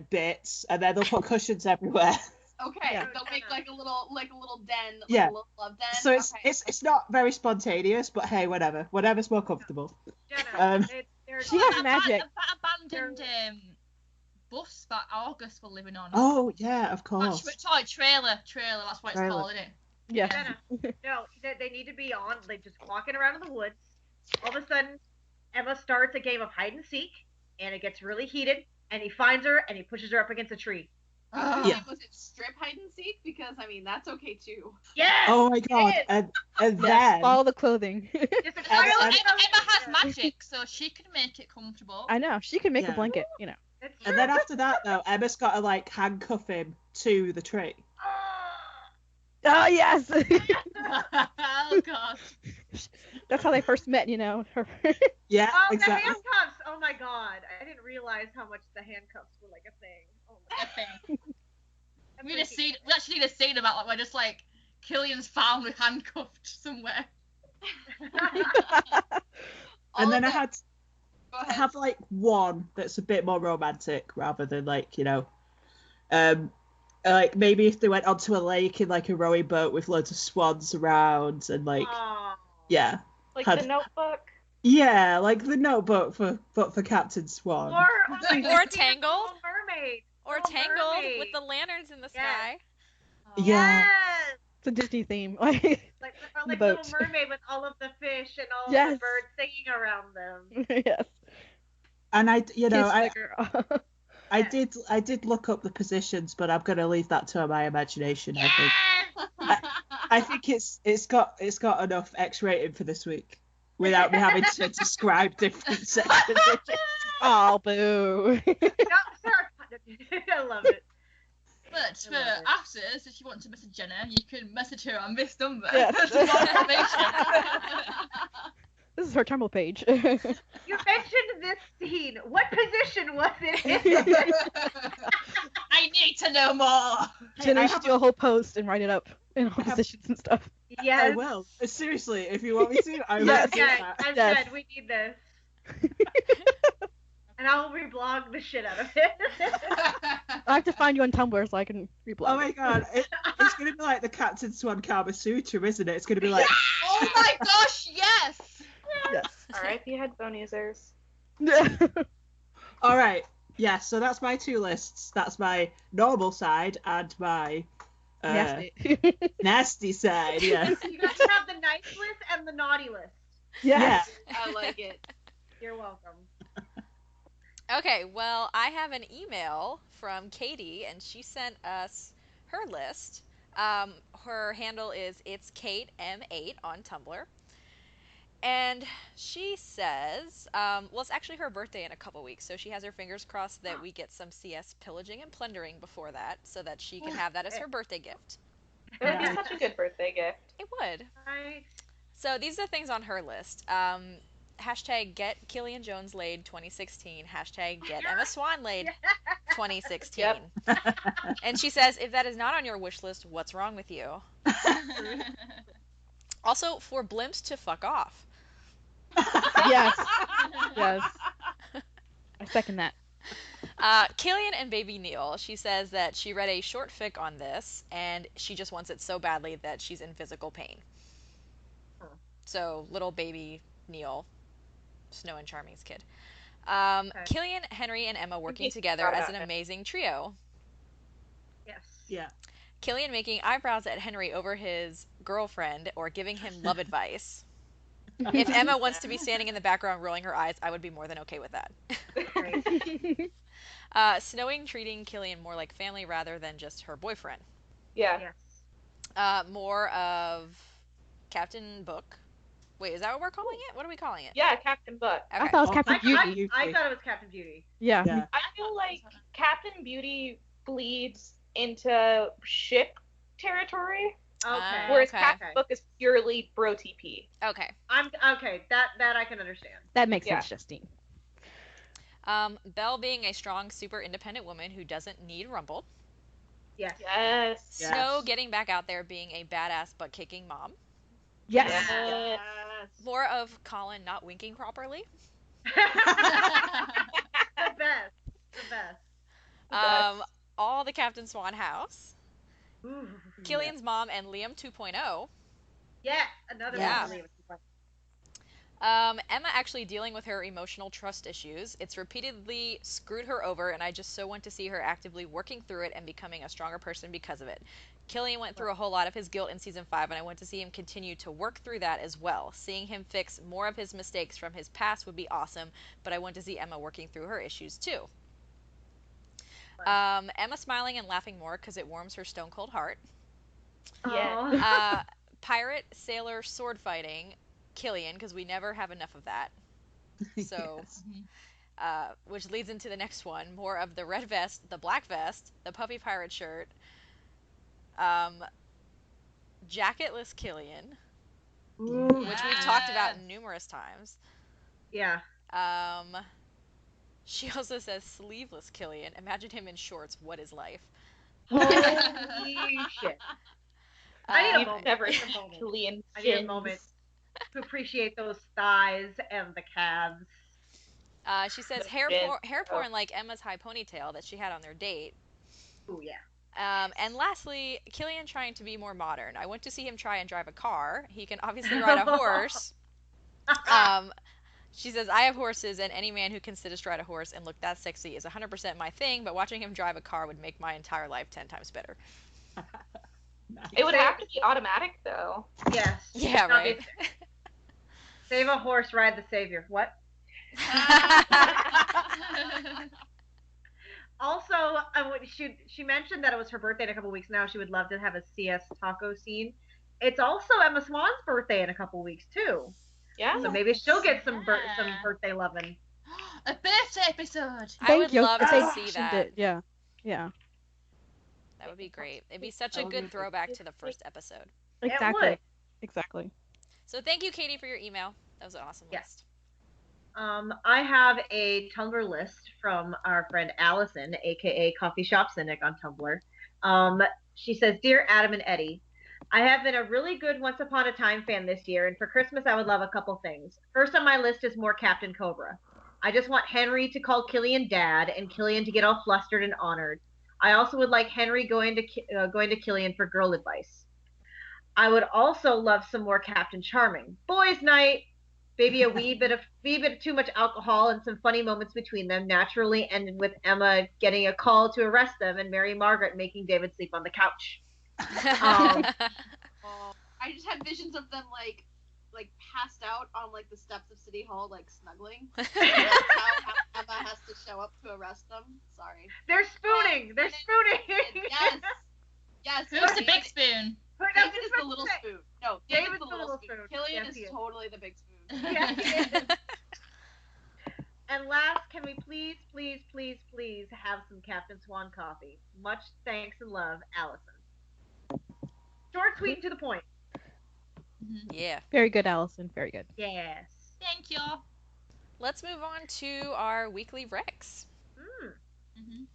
bits, and then they'll put cushions everywhere. Okay, Yeah. they'll make like a little den, like Yeah. a little love den. So Okay. it's not very spontaneous, but hey, whatever's more comfortable. Jenna, She has magic. That abandoned bus that August were living on. Oh yeah, of course. Sorry, trailer. That's what it's Trailer. called, isn't it? Yeah. Jenna, no, they need to be on, like, just walking around in the woods. All of a sudden, Emma starts a game of hide and seek, and it gets really heated, and he finds her, and he pushes her up against a tree. Yeah. Was it strip hide and seek? Because I mean that's okay too. Yes! Oh my god, is. and Yes. then All the clothing. Just a Emma- pile of Emma has clothes. magic, so she can make it comfortable. I know. She can make Yeah. a blanket, you know. That's and then after that though, Emma's got to like handcuff him to the tree. Oh, yes. Oh god. That's how they first met, you know. Yeah, Oh, the exactly. handcuffs! Oh my god, I didn't realize how much the handcuffs were like a thing. Oh my god. We actually need a scene about like where just like Killian's found handcuffed somewhere. And then All I of had Go I ahead. have like one that's a bit more romantic rather than like, you know, like maybe if they went onto a lake in like a rowing boat with loads of swans around and like Aw. yeah. Like Had- the Notebook. Yeah, like the Notebook for Captain Swan. Or Or Tangled. Little Mermaid. Or Little Tangled Mermaid. with the lanterns in the Yes. sky. Yeah. Yes. It's a Disney theme. Like The Little boat. Mermaid with all of the fish and all of Yes. the birds singing around them. Yes. And I you know, Kiss I the girl. I did look up the positions, but I'm gonna leave that to my imagination, I think. I think it's got enough X rating for this week without me having to describe different sections. Oh, boo. No, sorry. I love it. But for love it. afters, if you want to message Jenna, you can message her on this number. Yes. For more information. This is her Tumblr page. You mentioned this scene. What position was it? I need to know more. Jenna I should have do a whole post and write it up in all positions and stuff. I Yes. will. Seriously, if you want me to, I will Yes. do Okay, that. I'm Yes. good. We need this. And I'll reblog the shit out of it. I have to find you on Tumblr so I can reblog. Oh my god, it's gonna be like the Captain Swan Kama Sutra, isn't it? It's gonna be like. Oh my gosh, yes! Yes. R.I.P. headphone users. All right. Yeah. So that's my 2 lists. That's my normal side and my Nasty. nasty side. Yeah. You guys have the nice list and the naughty list. Yeah. I like it. You're welcome. Okay, well, I have an email from Katie, and she sent us her list. Her handle is It's Kate M8 on Tumblr. And she says, well, it's actually her birthday in a couple weeks, so she has her fingers crossed that we get some CS pillaging and plundering before that, so that she can have that as her birthday gift. It would be such a good birthday gift. It would. Right. So these are things on her list. Hashtag get Killian Jones laid 2016. Hashtag get Emma Swan laid 2016. Yep. And she says, if that is not on your wish list, what's wrong with you? Also, for blimps to fuck off. Yes. Yes. I second that. Killian and baby Neil, she says that she read a short fic on this, and she just wants it so badly that she's in physical pain. So, little baby Neil, Snow and Charming's kid. Killian, Henry, and Emma working together as an amazing trio. Yes. Yeah. Killian making eyebrows at Henry over his girlfriend or giving him love advice. If Emma wants to be standing in the background rolling her eyes, I would be more than okay with that. Snowing treating Killian more like family rather than just her boyfriend. Yeah. Yes. More of Captain Book. Wait, is that what we're calling it? What are we calling it? Yeah, Captain Book. Okay. I thought it was Captain Beauty. I thought it was Captain Beauty. Yeah. Yeah. I feel like Captain Beauty bleeds into ship territory, Okay. whereas okay. Captain Book is purely bro TP. Okay. I'm okay. That I can understand. That makes Yeah. sense, Justine. Belle being a strong, super independent woman who doesn't need Rumble. Yes. Yes. Snow getting back out there being a badass butt kicking mom. Yes. Yes. More of Colin not winking properly. The best. The best. All the Captain Swan house. Ooh. Killian's mom and Liam 2.0. Yeah. Another Yeah. one. Emma actually dealing with her emotional trust issues. It's repeatedly screwed her over, and I just so want to see her actively working through it and becoming a stronger person because of it. Killian went through a whole lot of his guilt in season 5, and I want to see him continue to work through that as well. Seeing him fix more of his mistakes from his past would be awesome, but I want to see Emma working through her issues too. Emma smiling and laughing more because it warms her stone cold heart. Yeah. Pirate, sailor, sword fighting, Killian, because we never have enough of that. So, which leads into the next one. More of the red vest, the black vest, the puffy pirate shirt, jacketless Killian, which we've talked about numerous times. Yeah. She also says sleeveless Killian. Imagine him in shorts. What is life? Holy shit. I need a You've moment. never I need seen a moment. Killian I need a shins. moment to appreciate those thighs and the calves. She says The hair porn like Emma's high ponytail that she had on their date. Ooh, yeah. And lastly, Killian trying to be more modern. I want to see him try and drive a car. He can obviously ride a horse. She says, I have horses, and any man who can sit astride a horse and look that sexy is 100% my thing, but watching him drive a car would make my entire life 10 times better. Nice. It would have to be automatic though. Yes. Yeah, Not right. basic. Save a horse, ride the savior. What? Also, she mentioned that it was her birthday in a couple weeks now. She would love to have a CS taco scene. It's also Emma Swan's birthday in a couple weeks too. Yeah. So maybe she'll get some birthday loving. A birthday episode. I would love They to see mentioned that. it. Yeah. Yeah. That would be great. It'd be such a That would good be throwback to the first episode. Exactly. would. Exactly. So thank you, Katie, for your email. That was an awesome Yes. list. I have a Tumblr list from our friend Allison, aka Coffee Shop Cynic on Tumblr. She says, Dear Adam and Eddy, I have been a really good Once Upon a Time fan this year, and for Christmas I would love a couple things. First on my list is more Captain Cobra. I just want Henry to call Killian Dad and Killian to get all flustered and honored. I also would like Henry going to Killian for girl advice. I would also love some more Captain Charming. Boys' night. Maybe a wee bit of too much alcohol and some funny moments between them, naturally ending with Emma getting a call to arrest them and Mary Margaret making David sleep on the couch. I just had visions of them like passed out on like the steps of City Hall, like snuggling. That's how Emma has to show up to arrest them. Sorry. They're spooning. They're spooning. Yes. Who's the big spoon? David is the little spoon. No, David's the little spoon. Killian Yes, is totally the big spoon. Yeah, he is. And last, can we please have some Captain Swan coffee? Much thanks and love, Allison. Short, sweet, and to the point. Yeah. Very good, Allison. Very good. Yes. Thank you. Let's move on to our weekly Rex.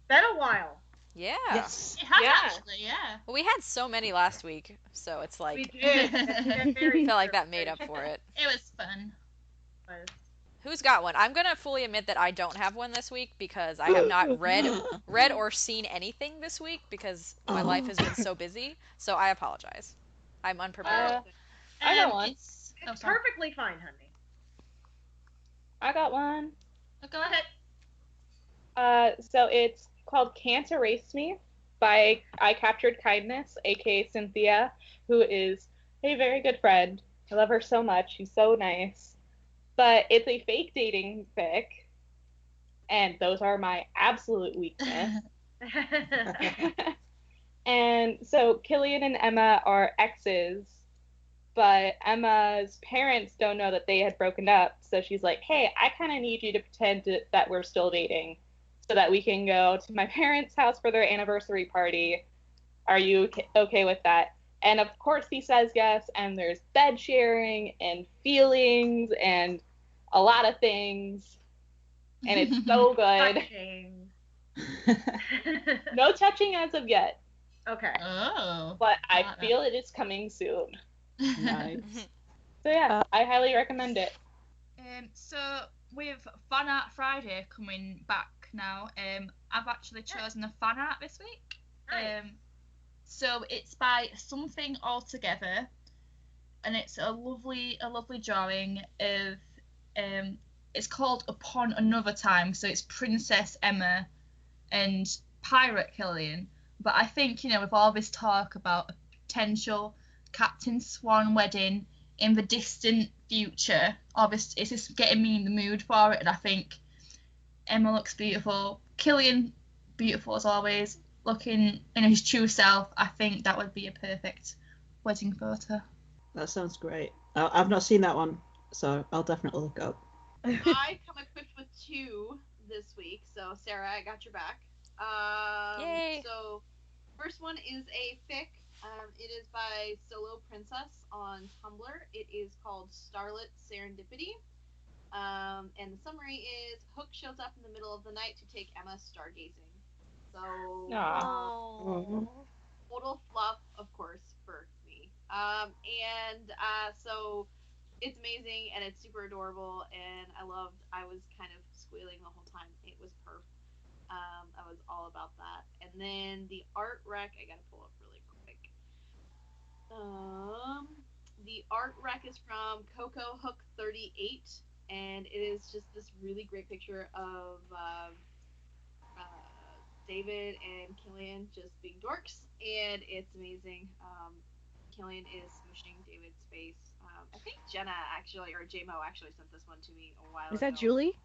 Been a while. Yeah. Yes. It has actually, yeah. Well, we had so many last week, so it's We like did. I feel like that made up for it. It was fun. Who's got one? I'm gonna fully admit that I don't have one this week because I have not read or seen anything this week because my life has been so busy. So I apologize. I'm unprepared. I got one. It's perfectly fine, honey. I got one. Go ahead. So it's called Can't Erase Me by I Captured Kindness, aka Cynthia, who is a very good friend. I love her so much. She's so nice. But it's a fake dating fic, and those are my absolute weakness. And so Killian and Emma are exes, but Emma's parents don't know that they had broken up, so she's like, hey, I kind of need you to pretend that we're still dating so that we can go to my parents' house for their anniversary party. Are you okay with that? And of course he says yes, and there's bed sharing and feelings and a lot of things, and it's so good. No touching as of yet. Okay. Oh. But I feel it is coming soon. Nice. So yeah, I highly recommend it. So with Fan Art Friday coming back now, I've actually chosen a fan art this week. Nice. So it's by Something Altogether, and it's a lovely drawing of it's called Upon Another Time. So it's Princess Emma and Pirate Killian. But I think, with all this talk about a potential Captain Swan wedding in the distant future, it's just getting me in the mood for it. And I think Emma looks beautiful. Killian, beautiful as always. Looking in his true self. I think that would be a perfect wedding photo. That sounds great. I've not seen that one, so I'll definitely look it up. I come equipped with two this week, so Sarah, I got your back. Yay! So, first one is a fic. It is by Solo Princess on Tumblr. It is called Starlit Serendipity. And the summary is Hook shows up in the middle of the night to take Emma stargazing. So, total fluff, of course, for me. So it's amazing and it's super adorable, and I was kind of squealing the whole time. It was perf. I was all about that. And then the art rec, I gotta pull up really quick. The art rec is from Coco Hook 38, and it is just this really great picture of David and Killian just being dorks, and it's amazing. Killian is smooshing David's face. I think Jenna actually, or JMO actually sent this one to me a while ago. Is that Julie?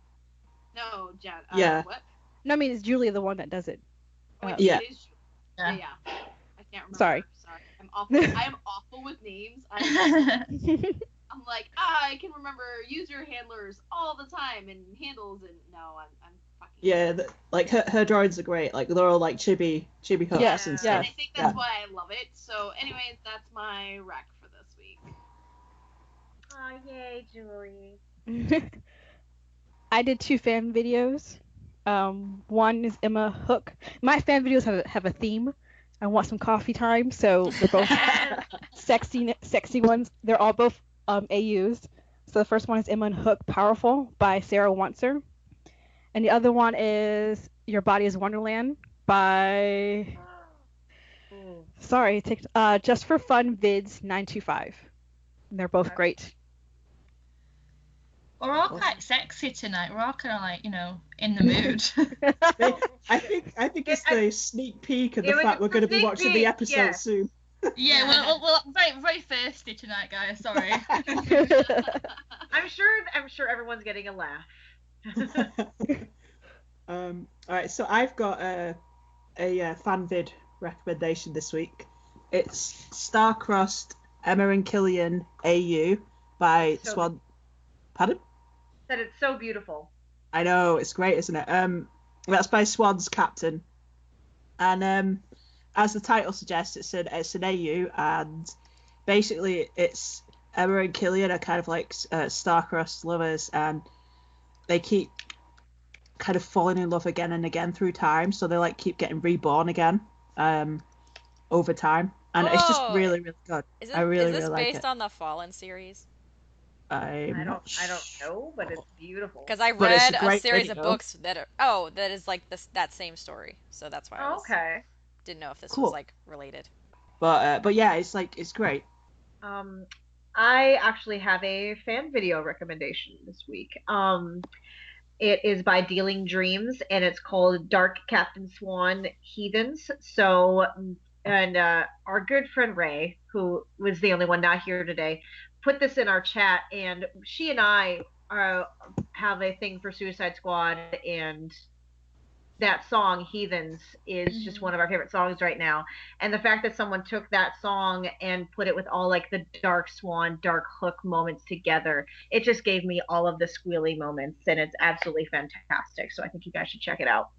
No, Jenna. Yeah. What? No, I mean, it's Julie the one that does it. Yeah. It is Julie. Yeah. I can't remember. Sorry. I'm awful. I am awful with names. I'm like, I can remember user handlers all the time and handles, and no, I'm fucking. Yeah, like her drawings are great. Like they're all like chibi hooks Yes, and yes. stuff. And I think that's why I love it. So, anyways, that's my rec for this week. Oh, yay, Julie. I did 2 fan videos. One is Emma Hook. My fan videos have a theme. I want some coffee time, so they're both sexy ones. They're all both AUs. So the first one is Emma and Hook Powerful by Sarah Wantzer. And the other one is Your Body is Wonderland by Ooh. sorry, Just for Fun Vids 925. And they're both Okay. great. We're all quite sexy tonight. We're all kind of like, in the mood. I think it's the sneak peek of the fact we're going to be watching the episode yeah. soon. Yeah, well, very, very thirsty tonight, guys. Sorry. I'm sure everyone's getting a laugh. All right, so I've got a fan vid recommendation this week. It's Star-Crossed Emma and Killian AU by So- Swan. Pardon? That it's so beautiful. I know, it's great, isn't it? That's by Swan's Captain, and as the title suggests, it's an AU, and basically it's Emma and Killian are kind of like star-crossed lovers, and they keep kind of falling in love again and again through time, so they like keep getting reborn again over time, and it's just Oh, really, really good. Is I really, this really like based it. on the Fallen series? I I don't know, but it's beautiful. Because I But it's read a a great series of video. books that that is like that same story. So that's why I Okay. didn't know if this Cool. was like related. But yeah, it's great. I actually have a fan video recommendation this week. It is by Dealing Dreams, and it's called Dark Captain Swan Heathens. So, and our good friend Ray, who was the only one not here today, put this in our chat, and she and I have a thing for Suicide Squad, and that song Heathens is just one of our favorite songs right now. And the fact that someone took that song and put it with all like the Dark Swan, Dark Hook moments together, it just gave me all of the squealy moments, and it's absolutely fantastic. So I think you guys should check it out.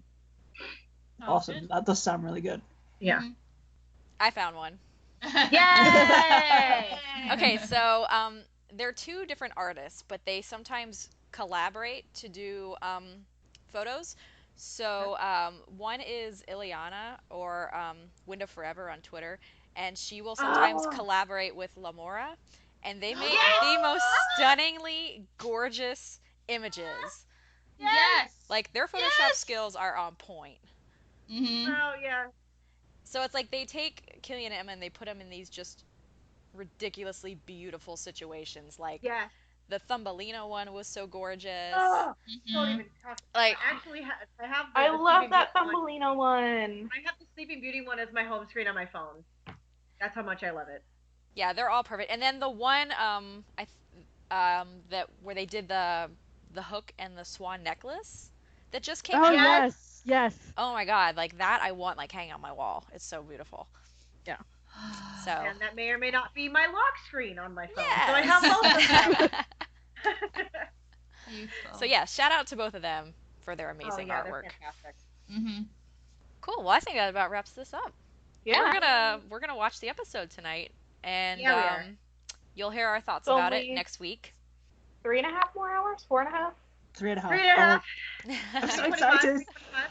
Awesome. That does sound really good. Yeah. I found one. Yay! Okay, so they're two different artists, but they sometimes collaborate to do photos. So one is Ileana, or Window Forever on Twitter, and she will sometimes collaborate with Lamora, and they make the most stunningly gorgeous images. Yes. Like their Photoshop skills are on point. Mm-hmm. Oh yeah. So it's like they take Killian and Emma and they put them in these just ridiculously beautiful situations. Like Yes. the Thumbelina one was so gorgeous. Oh, don't Mhm. even talk. Like I actually I have. I the love Sleeping that Beauty one. Thumbelina one. I have the Sleeping Beauty one as my home screen on my phone. That's how much I love it. yeah, they're all perfect. And then the one that where they did the hook and the swan necklace that just came Oh out. yes. Oh my god, like that I want like hanging on my wall. It's so beautiful. So And that may or may not be my lock screen on my phone. yes. So I have both of them. Beautiful. So yeah, shout out to both of them for their Oh amazing yeah, they're artwork. fantastic. Mm-hmm. Cool. Well, I think that about wraps this up. Yeah. We're gonna watch the episode tonight, and Yeah, we are. you'll hear our thoughts It's about it only- next week. 3.5 more hours? 4.5? 3.5. 3.5. I'm so 25, excited. 25.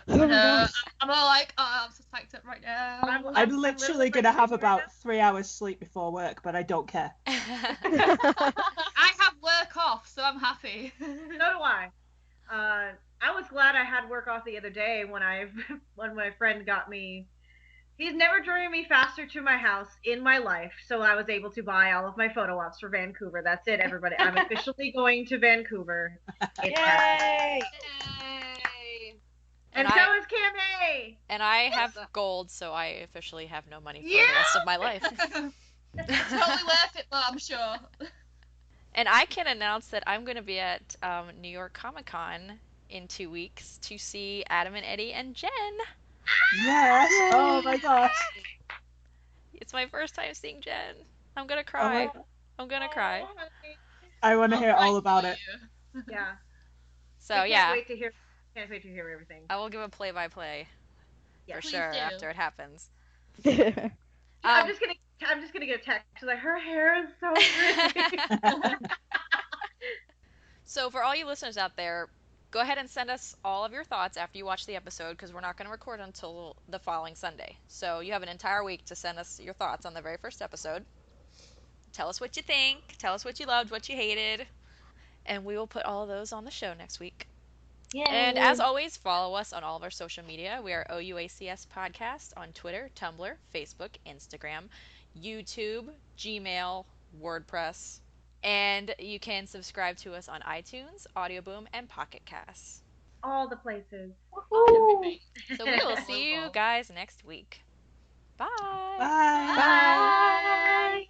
Oh my gosh. I'm all like, I'm so psyched up right now. I'm literally going to have about 3 hours sleep before work, but I don't care. I have work off, so I'm happy. So do I. I was glad I had work off the other day when when my friend got me. He's never driven me faster to my house in my life, so I was able to buy all of my photo ops for Vancouver. That's it, everybody. I'm officially going to Vancouver. It's happening. Yay! And so is Kim A. And I have gold, so I officially have no money for the rest of my life. Totally worth it, though, I'm sure. And I can announce that I'm going to be at New York Comic Con in 2 weeks to see Adam and Eddie and Jen. Yes! Oh my gosh! It's my first time seeing Jen. I'm gonna Oh cry. my- I'm gonna cry. I want to hear all about it. Yeah. So I yeah, Can't wait to hear everything. I will give a play-by-play Yeah, for please sure do. after it happens. I'm just gonna get a text like her hair is so pretty. So for all you listeners out there, go ahead and send us all of your thoughts after you watch the episode, because we're not going to record until the following Sunday. So you have an entire week to send us your thoughts on the very first episode. Tell us what you think. Tell us what you loved, what you hated. And we will put all of those on the show next week. Yay. And as always, follow us on all of our social media. We are OUACS Podcast on Twitter, Tumblr, Facebook, Instagram, YouTube, Gmail, WordPress. And you can subscribe to us on iTunes, Audioboom, and Pocket Casts. All the places. Woohoo! So we will see you guys next week. Bye. Bye. Bye. Bye.